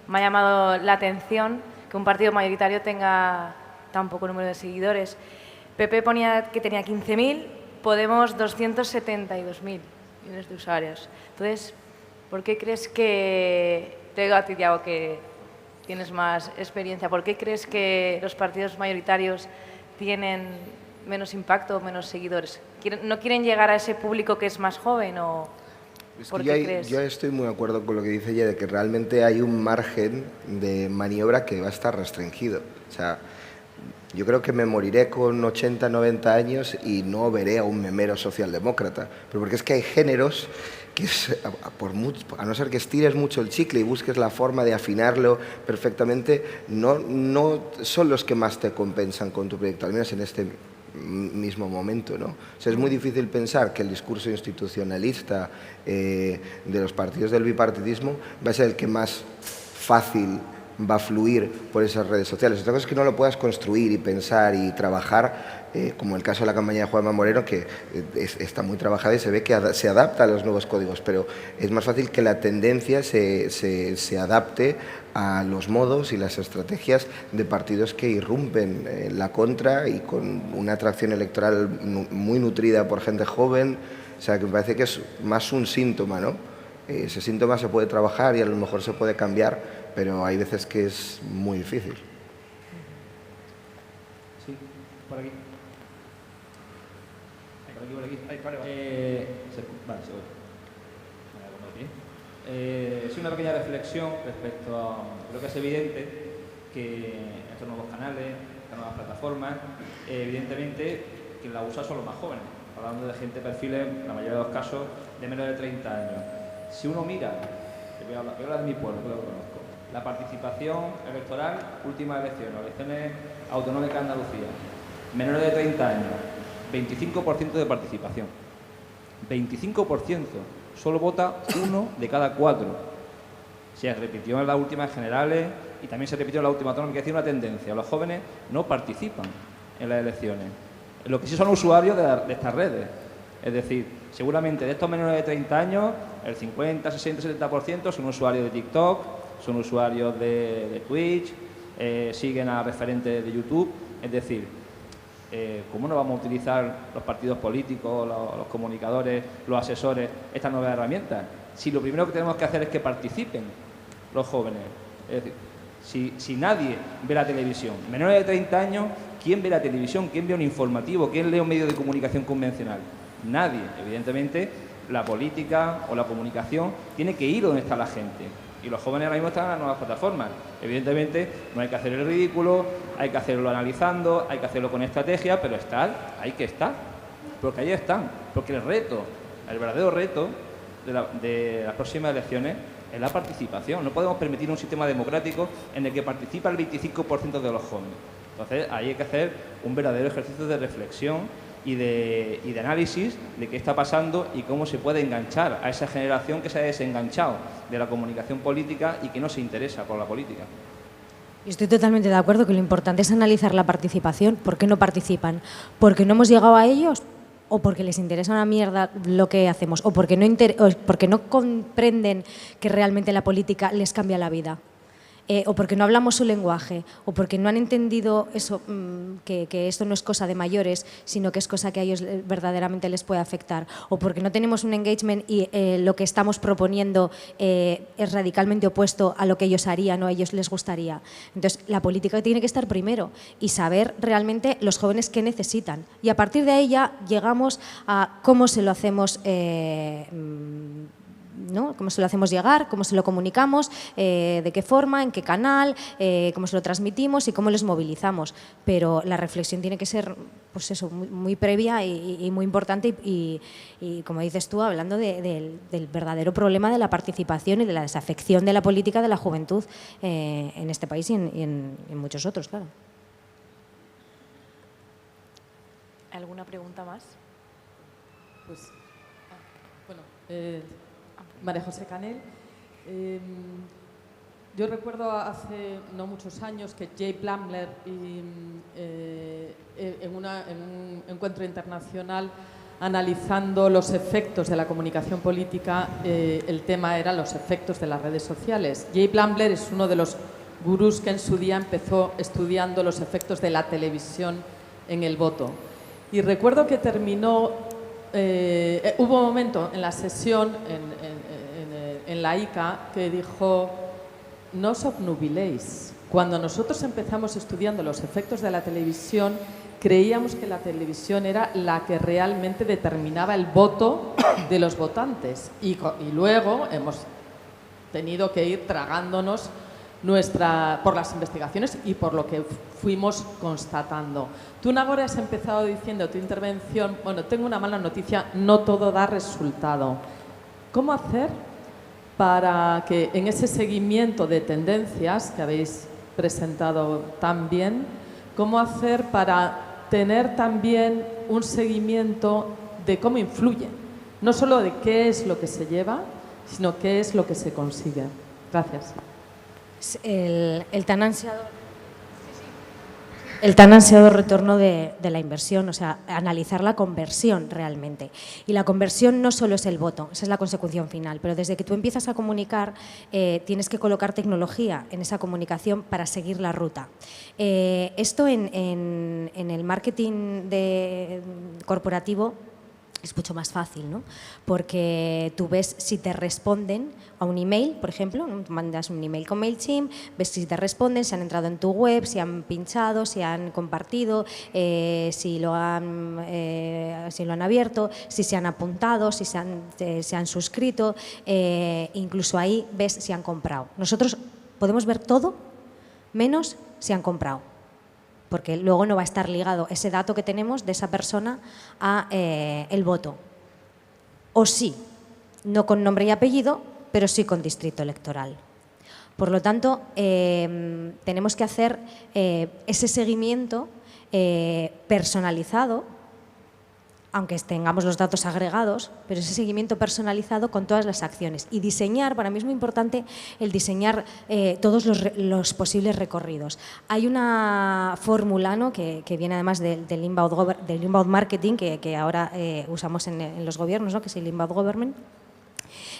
Me ha llamado la atención que un partido mayoritario tenga tan poco número de seguidores. PP ponía que tenía 15.000, Podemos 272.000 millones de usuarios. Entonces, ¿por qué crees que... Te digo a ti, Thiago, que tienes más experiencia. ¿Por qué crees que los partidos mayoritarios tienen menos impacto o menos seguidores? ¿No quieren llegar a ese público que es más joven o por qué crees? Yo estoy muy de acuerdo con lo que dice ella, de que realmente hay un margen de maniobra que va a estar restringido. O sea, yo creo que me moriré con 80, 90 años y no veré a un memero socialdemócrata. Pero porque es que hay géneros que a no ser que estires mucho el chicle y busques la forma de afinarlo perfectamente, no son los que más te compensan con tu proyecto, al menos en este mismo momento, ¿no? O sea, es muy difícil pensar que el discurso institucionalista de los partidos del bipartidismo va a ser el que más fácil va a fluir por esas redes sociales. Otra cosa es que no lo puedas construir y pensar y trabajar, como el caso de la campaña de Juanma Moreno, que está muy trabajada y se ve que se adapta a los nuevos códigos, pero es más fácil que la tendencia se adapte a los modos y las estrategias de partidos que irrumpen en la contra y con una atracción electoral muy nutrida por gente joven. O sea, que me parece que es más un síntoma, ¿no? Ese síntoma se puede trabajar y a lo mejor se puede cambiar, pero hay veces que es muy difícil. Sí, por aquí. Por aquí. Vale, es una pequeña reflexión respecto a... Creo que es evidente que estos nuevos canales, estas nuevas plataformas, evidentemente que la usan son los más jóvenes. Hablando de gente, perfiles, en la mayoría de los casos, de menos de 30 años. Si uno mira, voy a hablar de mi pueblo, que lo conozco, la participación electoral, últimas elecciones autonómicas de Andalucía, menores de 30 años, 25% de participación. 25%, solo vota 1 de cada 4. Se repitió en las últimas generales y también se repitió en la última autonómica. Es decir, una tendencia, los jóvenes no participan en las elecciones. Lo que sí son usuarios de estas redes. Es decir, seguramente de estos menores de 30 años, el 50, 60, 70% son usuarios de TikTok, son usuarios de Twitch, siguen a referentes de YouTube. Es decir, ¿cómo no vamos a utilizar los partidos políticos, los comunicadores, los asesores, estas nuevas herramientas? Si lo primero que tenemos que hacer es que participen los jóvenes. Es decir, si nadie ve la televisión, menores de 30 años, ¿quién ve la televisión? ¿Quién ve un informativo? ¿Quién lee un medio de comunicación convencional? Nadie. Evidentemente, la política o la comunicación tiene que ir donde está la gente. Y los jóvenes ahora mismo están en las nuevas plataformas. Evidentemente, no hay que hacer el ridículo, hay que hacerlo analizando, hay que hacerlo con estrategia, pero hay que estar. Porque ahí están. Porque el verdadero reto de las próximas elecciones es la participación. No podemos permitir un sistema democrático en el que participa el 25% de los jóvenes. Entonces, ahí hay que hacer un verdadero ejercicio de reflexión y de análisis de qué está pasando y cómo se puede enganchar a esa generación que se ha desenganchado de la comunicación política y que no se interesa por la política. Y estoy totalmente de acuerdo que lo importante es analizar la participación. ¿Por qué no participan? ¿Porque no hemos llegado a ellos? ¿O porque les interesa una mierda lo que hacemos? ¿O porque no comprenden que realmente la política les cambia la vida? O porque no hablamos su lenguaje, o porque no han entendido eso, que esto no es cosa de mayores, sino que es cosa que a ellos verdaderamente les puede afectar, o porque no tenemos un engagement y lo que estamos proponiendo es radicalmente opuesto a lo que ellos harían o a ellos les gustaría. Entonces, la política tiene que estar primero y saber realmente los jóvenes qué necesitan. Y a partir de ahí ya llegamos a cómo se lo hacemos ¿no? Cómo se lo hacemos llegar, cómo se lo comunicamos, de qué forma, en qué canal, cómo se lo transmitimos y cómo les movilizamos. Pero la reflexión tiene que ser, pues eso, muy previa y muy importante y, como dices tú, hablando del verdadero problema de la participación y de la desafección de la política de la juventud en este país y en muchos otros, claro. ¿Alguna pregunta más? Pues, bueno, María José Canel. Yo recuerdo hace no muchos años que Jay Plumler en un encuentro internacional analizando los efectos de la comunicación política, el tema era los efectos de las redes sociales. Jay Plumler es uno de los gurús que en su día empezó estudiando los efectos de la televisión en el voto. Y recuerdo que terminó, hubo un momento en la sesión en la ICA que dijo: no os obnubiléis. Cuando nosotros empezamos estudiando los efectos de la televisión, creíamos que la televisión era la que realmente determinaba el voto de los votantes y luego hemos tenido que ir tragándonos por las investigaciones y por lo que fuimos constatando. Tú, Nagore, has empezado diciendo tu intervención, bueno, tengo una mala noticia, no todo da resultado. ¿Cómo hacer para que en ese seguimiento de tendencias que habéis presentado tan bien, cómo hacer para tener también un seguimiento de cómo influye? No solo de qué es lo que se lleva, sino qué es lo que se consigue. Gracias. El tan ansiado retorno de la inversión, o sea, analizar la conversión realmente. Y la conversión no solo es el voto, esa es la consecución final, pero desde que tú empiezas a comunicar tienes que colocar tecnología en esa comunicación para seguir la ruta. Esto en el marketing corporativo es mucho más fácil, ¿no? Porque tú ves si te responden a un email, por ejemplo, ¿no? Mandas un email con MailChimp, ves si te responden, si han entrado en tu web, si han pinchado, si han compartido, si lo han abierto, si se han apuntado, si se han suscrito, incluso ahí ves si han comprado. Nosotros podemos ver todo menos si han comprado, porque luego no va a estar ligado ese dato que tenemos de esa persona a el voto. O sí, no con nombre y apellido, pero sí con distrito electoral. Por lo tanto, tenemos que hacer ese seguimiento personalizado, aunque tengamos los datos agregados, pero ese seguimiento personalizado con todas las acciones. Y diseñar, para mí es muy importante el diseñar todos los posibles recorridos. Hay una fórmula, ¿no?, que viene además del inbound marketing, que ahora usamos en los gobiernos, ¿no?, que es el inbound government.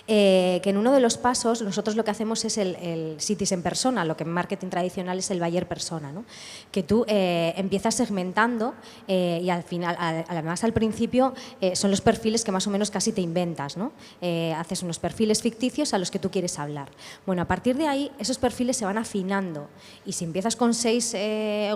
Que en uno de los pasos nosotros lo que hacemos es el citizen persona, lo que en marketing tradicional es el buyer persona, ¿no? Que tú empiezas segmentando y al final, además al principio, son los perfiles que más o menos casi te inventas, ¿no? Haces unos perfiles ficticios a los que tú quieres hablar. Bueno, a partir de ahí esos perfiles se van afinando y si empiezas con 6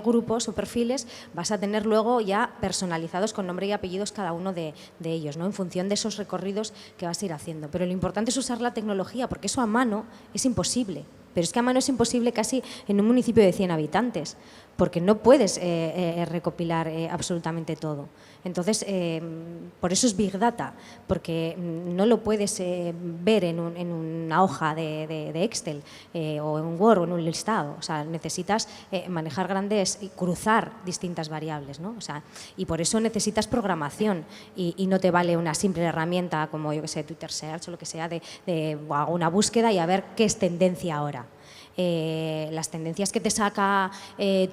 grupos o perfiles vas a tener luego ya personalizados con nombre y apellidos cada uno de ellos, ¿no?, en función de esos recorridos que vas a ir haciendo. Pero lo importante es usar la tecnología, porque eso a mano es imposible. Pero es que a mano es imposible casi en un municipio de 100 habitantes, porque no puedes recopilar absolutamente todo. Entonces, por eso es Big Data, porque no lo puedes ver en una hoja de Excel o en un Word o en un listado. O sea, necesitas manejar grandes y cruzar distintas variables, ¿no? O sea, y por eso necesitas programación y no te vale una simple herramienta como, yo que sé, Twitter Search o lo que sea, hago una búsqueda y a ver qué es tendencia ahora. Las tendencias que te saca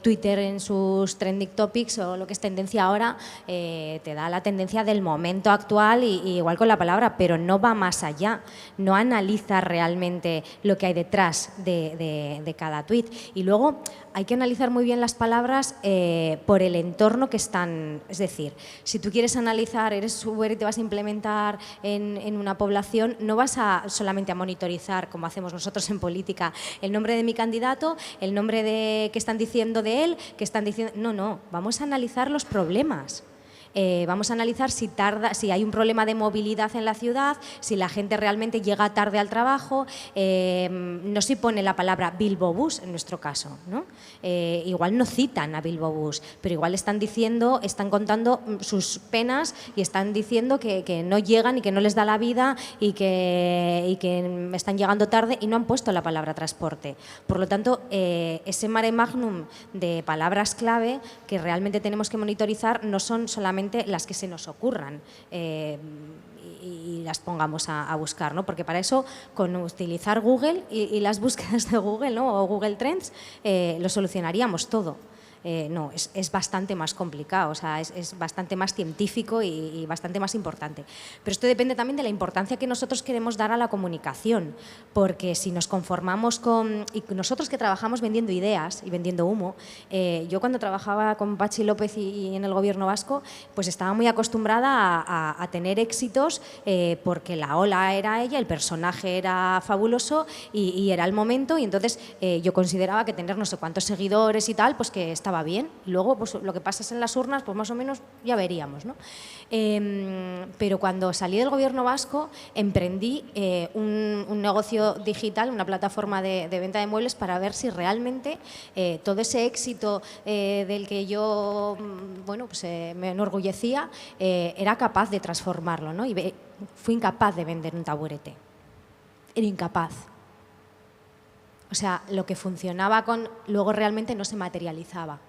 Twitter en sus trending topics o lo que es tendencia ahora, te da la tendencia del momento actual y igual con la palabra, pero no va más allá, no analiza realmente lo que hay detrás de cada tweet. Y luego hay que analizar muy bien las palabras por el entorno que están. Es decir, si tú quieres analizar, eres Uber y te vas a implementar en una población, no vas solamente a monitorizar, como hacemos nosotros en política, el nombre de mi candidato, el nombre que están diciendo de él, que están diciendo. No, vamos a analizar los problemas. Vamos a analizar si hay un problema de movilidad en la ciudad, si la gente realmente llega tarde al trabajo, no se pone la palabra Bilbo Bus en nuestro caso, ¿no? Igual no citan a Bilbo Bus, pero igual están contando sus penas y están diciendo que no llegan y que no les da la vida y que están llegando tarde y no han puesto la palabra transporte. Por lo tanto, ese mare magnum de palabras clave que realmente tenemos que monitorizar no son solamente las que se nos ocurran y las pongamos a buscar, ¿no? Porque para eso, con utilizar Google y las búsquedas de Google, ¿no? O Google Trends, lo solucionaríamos todo. No, es bastante más complicado, o sea, es bastante más científico y bastante más importante. Pero esto depende también de la importancia que nosotros queremos dar a la comunicación, porque si nos conformamos y nosotros que trabajamos vendiendo ideas y vendiendo humo, yo cuando trabajaba con Patxi López y en el gobierno vasco, pues estaba muy acostumbrada a tener éxitos porque la ola era ella, el personaje era fabuloso y era el momento, y entonces yo consideraba que tener no sé cuántos seguidores y tal, pues que estaba bien. Luego, pues lo que pasa en las urnas, pues más o menos ya veríamos, ¿no? Pero cuando salí del gobierno vasco, emprendí un negocio digital, una plataforma de venta de muebles para ver si realmente todo ese éxito del que yo me enorgullecía era capaz de transformarlo, ¿no? Y fui incapaz de vender un taburete. Era incapaz. O sea, lo que funcionaba luego realmente no se materializaba.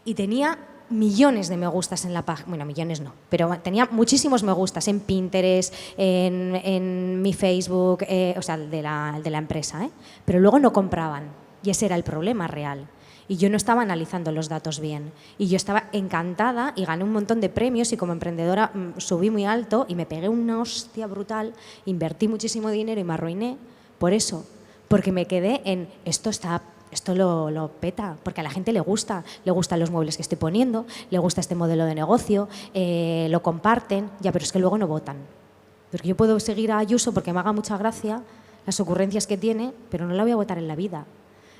Y tenía millones de me gustas en la página, bueno, millones no, pero tenía muchísimos me gustas en Pinterest, en mi Facebook, o sea, de la empresa, pero luego no compraban y ese era el problema real. Y yo no estaba analizando los datos bien. Y yo estaba encantada y gané un montón de premios y como emprendedora subí muy alto y me pegué una hostia brutal, invertí muchísimo dinero y me arruiné por eso. Porque me quedé en esto lo peta, porque a la gente le gustan los muebles que estoy poniendo, le gusta este modelo de negocio, lo comparten, ya, pero es que luego no votan. Porque yo puedo seguir a Ayuso porque me haga mucha gracia las ocurrencias que tiene, pero no la voy a votar en la vida.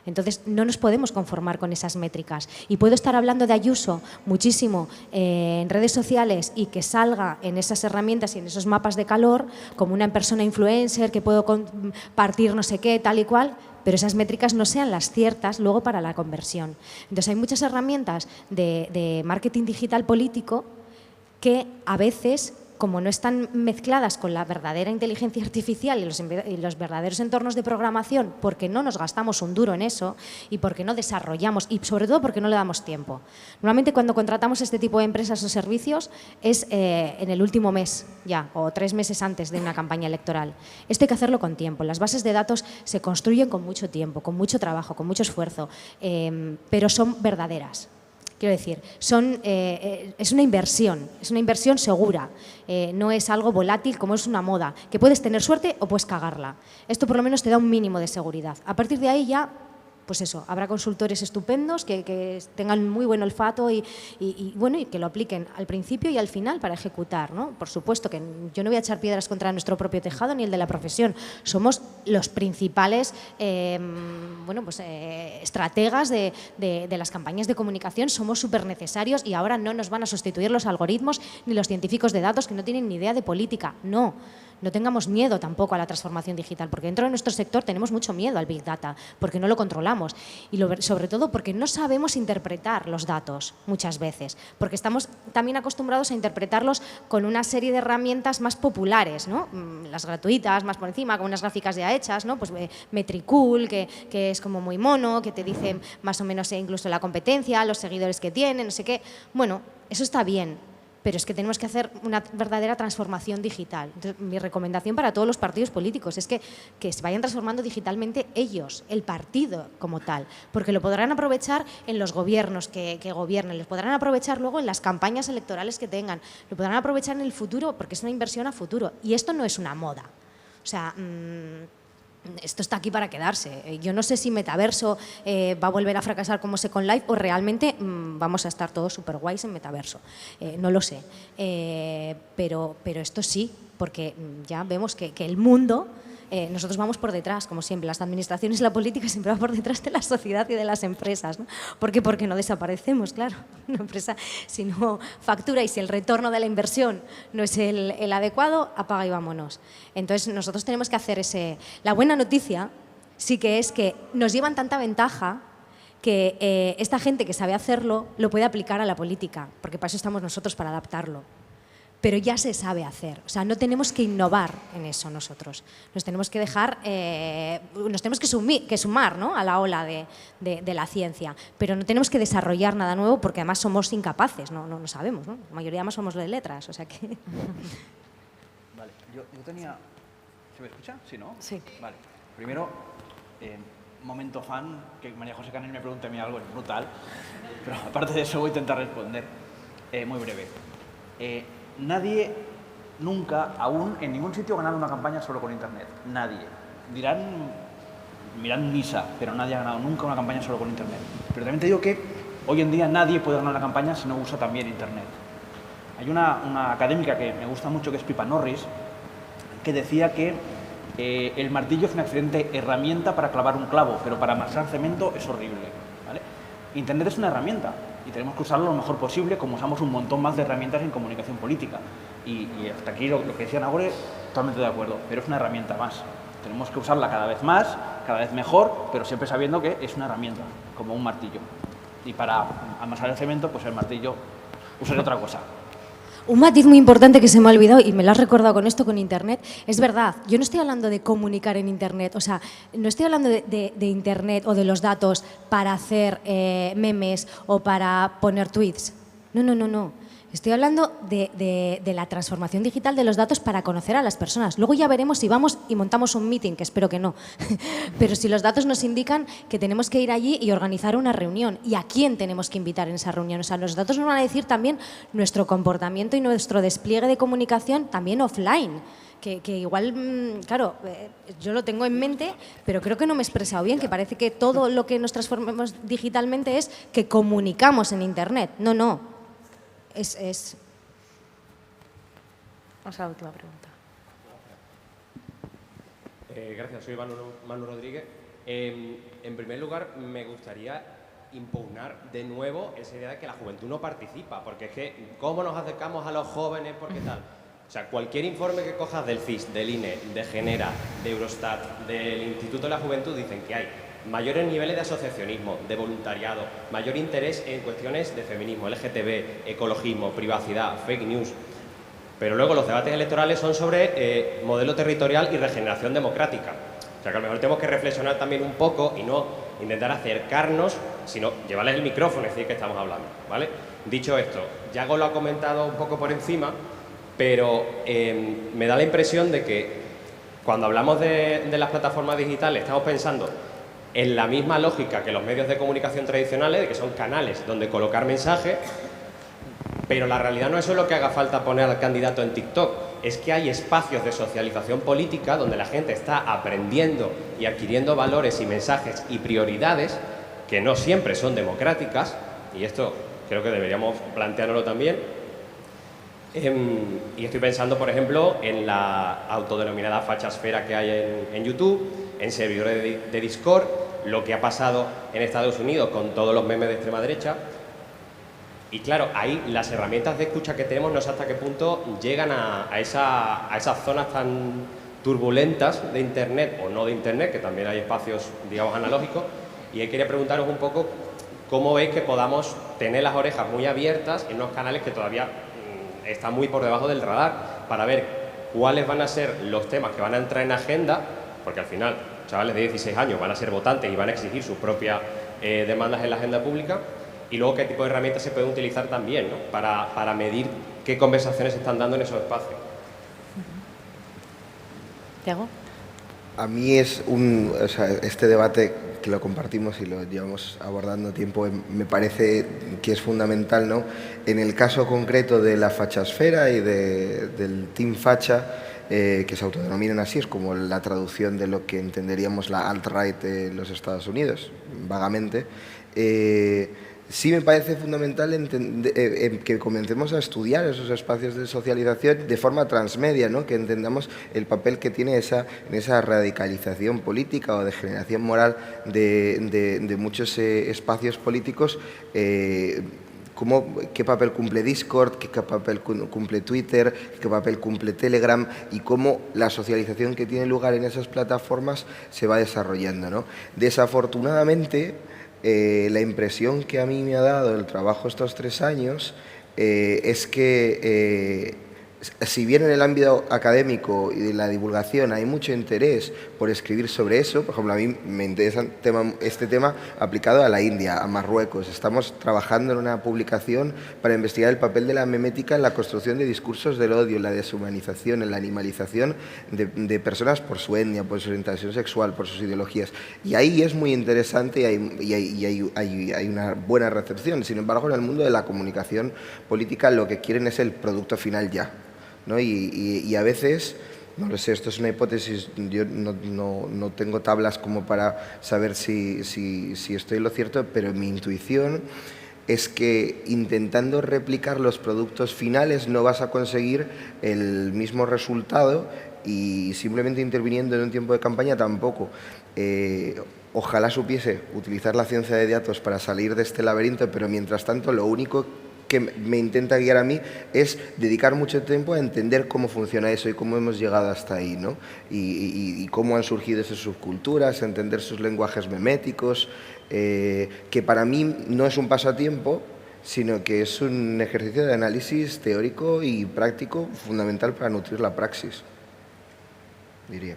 Entonces, no nos podemos conformar con esas métricas. Y puedo estar hablando de Ayuso muchísimo en redes sociales y que salga en esas herramientas y en esos mapas de calor como una persona influencer que puedo compartir no sé qué, tal y cual, pero esas métricas no sean las ciertas luego para la conversión. Entonces, hay muchas herramientas de marketing digital político que a veces, como no están mezcladas con la verdadera inteligencia artificial y los verdaderos entornos de programación, porque no nos gastamos un duro en eso y porque no desarrollamos y sobre todo porque no le damos tiempo. Normalmente cuando contratamos este tipo de empresas o servicios es en el último mes ya o 3 meses antes de una campaña electoral. Esto hay que hacerlo con tiempo. Las bases de datos se construyen con mucho tiempo, con mucho trabajo, con mucho esfuerzo, pero son verdaderas. Quiero decir, es una inversión segura, no es algo volátil como es una moda, que puedes tener suerte o puedes cagarla. Esto por lo menos te da un mínimo de seguridad. A partir de ahí ya, pues eso, habrá consultores estupendos que tengan muy buen olfato y que lo apliquen al principio y al final para ejecutar, ¿no? Por supuesto que yo no voy a echar piedras contra nuestro propio tejado ni el de la profesión. Somos los principales estrategas de las campañas de comunicación, somos súper necesarios y ahora no nos van a sustituir los algoritmos ni los científicos de datos que no tienen ni idea de política. No, no tengamos miedo tampoco a la transformación digital, porque dentro de nuestro sector tenemos mucho miedo al Big Data, porque no lo controlamos y sobre todo porque no sabemos interpretar los datos muchas veces, porque estamos también acostumbrados a interpretarlos con una serie de herramientas más populares, ¿no? Las gratuitas, más por encima, con unas gráficas ya hechas, ¿no? Pues Metricool, que es como muy mono, que te dice más o menos incluso la competencia, los seguidores que tiene, no sé qué. Bueno, eso está bien, pero es que tenemos que hacer una verdadera transformación digital. Entonces, mi recomendación para todos los partidos políticos es que se vayan transformando digitalmente ellos, el partido como tal, porque lo podrán aprovechar en los gobiernos que gobiernen, lo podrán aprovechar luego en las campañas electorales que tengan, lo podrán aprovechar en el futuro porque es una inversión a futuro. Y esto no es una moda. O sea, esto está aquí para quedarse. Yo no sé si Metaverso va a volver a fracasar como Second Life o realmente vamos a estar todos súper guays en Metaverso. No lo sé. Pero esto sí, porque ya vemos que el mundo, nosotros vamos por detrás, como siempre. Las administraciones y la política siempre van por detrás de la sociedad y de las empresas, ¿no? ¿Por qué? Porque no desaparecemos, claro. Una empresa, si no factura y si el retorno de la inversión no es el adecuado, apaga y vámonos. Entonces, nosotros tenemos que hacer La buena noticia sí que es que nos llevan tanta ventaja que esta gente que sabe hacerlo lo puede aplicar a la política, porque para eso estamos nosotros, para adaptarlo. Pero ya se sabe hacer. O sea, no tenemos que innovar en eso nosotros. Nos tenemos que dejar, nos tenemos que sumar, ¿no?, a la ola de la ciencia. Pero no tenemos que desarrollar nada nuevo porque además somos incapaces, no sabemos, ¿no? La mayoría además somos de letras, o sea que... Vale, yo tenía... ¿Se me escucha? ¿Sí, no? Sí. Vale. Primero, momento fan, que María José Canel me pregunte a mí algo, es brutal. Pero aparte de eso voy a intentar responder. Muy breve. Nadie, nunca, aún, en ningún sitio ha ganado una campaña solo con Internet. Nadie. Mirad Misa, pero nadie ha ganado nunca una campaña solo con Internet. Pero también te digo que hoy en día nadie puede ganar una campaña si no usa también Internet. Hay una académica que me gusta mucho, que es Pippa Norris, que decía que el martillo es una excelente herramienta para clavar un clavo, pero para amasar cemento es horrible, ¿vale? Internet es una herramienta y tenemos que usarlo lo mejor posible, como usamos un montón más de herramientas en comunicación política. Y hasta aquí lo que decía Nagore, totalmente de acuerdo, pero es una herramienta más. Tenemos que usarla cada vez más, cada vez mejor, pero siempre sabiendo que es una herramienta, como un martillo. Y para amasar el cemento, pues el martillo usaré otra cosa. Un matiz muy importante que se me ha olvidado y me lo has recordado con esto, con Internet, es verdad, yo no estoy hablando de comunicar en Internet, o sea, no estoy hablando de Internet o de los datos para hacer memes o para poner tweets. No. Estoy hablando de la transformación digital de los datos para conocer a las personas. Luego ya veremos si vamos y montamos un meeting, que espero que no. Pero si los datos nos indican que tenemos que ir allí y organizar una reunión. ¿Y a quién tenemos que invitar en esa reunión? O sea, los datos nos van a decir también nuestro comportamiento y nuestro despliegue de comunicación también offline. Que igual, claro, yo lo tengo en mente, pero creo que no me he expresado bien, que parece que todo lo que nos transformemos digitalmente es que comunicamos en Internet. No. Vamos a la última pregunta. Gracias, soy Manu Rodríguez. En primer lugar, me gustaría impugnar de nuevo esa idea de que la juventud no participa, porque es que ¿cómo nos acercamos a los jóvenes? ¿Por qué tal? O sea, cualquier informe que cojas del CIS, del INE, de Genera, de Eurostat, del Instituto de la Juventud, dicen que hay mayores niveles de asociacionismo, de voluntariado, mayor interés en cuestiones de feminismo, LGTB, ecologismo, privacidad, fake news. Pero luego los debates electorales son sobre modelo territorial y regeneración democrática. O sea que a lo mejor tenemos que reflexionar también un poco y no intentar acercarnos, sino llevarles el micrófono y decir que estamos hablando, ¿vale? Dicho esto, Yago lo ha comentado un poco por encima, pero me da la impresión de que cuando hablamos de las plataformas digitales estamos pensando en la misma lógica que los medios de comunicación tradicionales, de que son canales donde colocar mensajes, pero la realidad no es solo que haga falta poner al candidato en TikTok, es que hay espacios de socialización política donde la gente está aprendiendo y adquiriendo valores y mensajes y prioridades que no siempre son democráticas, y esto creo que deberíamos planteárnoslo también. Y estoy pensando, por ejemplo, en la autodenominada fachasfera que hay en YouTube, en servidores de Discord, lo que ha pasado en Estados Unidos con todos los memes de extrema derecha. Y claro, ahí las herramientas de escucha que tenemos no sé hasta qué punto llegan a esas zonas tan turbulentas de Internet o no de Internet, que también hay espacios, digamos, analógicos. Y ahí quería preguntaros un poco cómo veis que podamos tener las orejas muy abiertas en unos canales que todavía están muy por debajo del radar, para ver cuáles van a ser los temas que van a entrar en agenda, porque al final chavales de 16 años van a ser votantes y van a exigir sus propias demandas en la agenda pública, y luego qué tipo de herramientas se pueden utilizar también, ¿no? para medir qué conversaciones se están dando en esos espacios. ¿Tiago? A mí este debate que lo compartimos y lo llevamos abordando tiempo, me parece que es fundamental, ¿no? En el caso concreto de la fachasfera y del Team Facha, que se autodenominan así, es como la traducción de lo que entenderíamos la alt-right en los Estados Unidos, vagamente. Sí me parece fundamental que comencemos a estudiar esos espacios de socialización de forma transmedia, ¿no? Que entendamos el papel que tiene en esa radicalización política o de generación moral de muchos espacios políticos. ¿Qué papel cumple Discord, qué papel cumple Twitter, qué papel cumple Telegram y cómo la socialización que tiene lugar en esas plataformas se va desarrollando, ¿no? Desafortunadamente, la impresión que a mí me ha dado el trabajo estos 3 años es que si bien en el ámbito académico y de la divulgación hay mucho interés por escribir sobre eso, por ejemplo, a mí me interesa este tema aplicado a la India, a Marruecos. Estamos trabajando en una publicación para investigar el papel de la memética en la construcción de discursos del odio, en la deshumanización, en la animalización de personas por su etnia, por su orientación sexual, por sus ideologías. Y ahí es muy interesante y hay una buena recepción. Sin embargo, en el mundo de la comunicación política lo que quieren es el producto final ya, ¿no? Y a veces, no lo sé, esto es una hipótesis, yo no tengo tablas como para saber si estoy en lo cierto, pero mi intuición es que intentando replicar los productos finales no vas a conseguir el mismo resultado, y simplemente interviniendo en un tiempo de campaña tampoco. Ojalá supiese utilizar la ciencia de datos para salir de este laberinto, pero mientras tanto lo único que me intenta guiar a mí es dedicar mucho tiempo a entender cómo funciona eso y cómo hemos llegado hasta ahí, ¿no? Y cómo han surgido esas subculturas, entender sus lenguajes meméticos, que para mí no es un pasatiempo, sino que es un ejercicio de análisis teórico y práctico fundamental para nutrir la praxis, diría.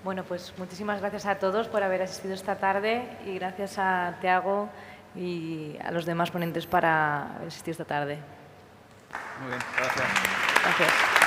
Bueno, pues muchísimas gracias a todos por haber asistido esta tarde y gracias a Tiago y a los demás ponentes para haber asistido esta tarde. Muy bien, gracias. Gracias.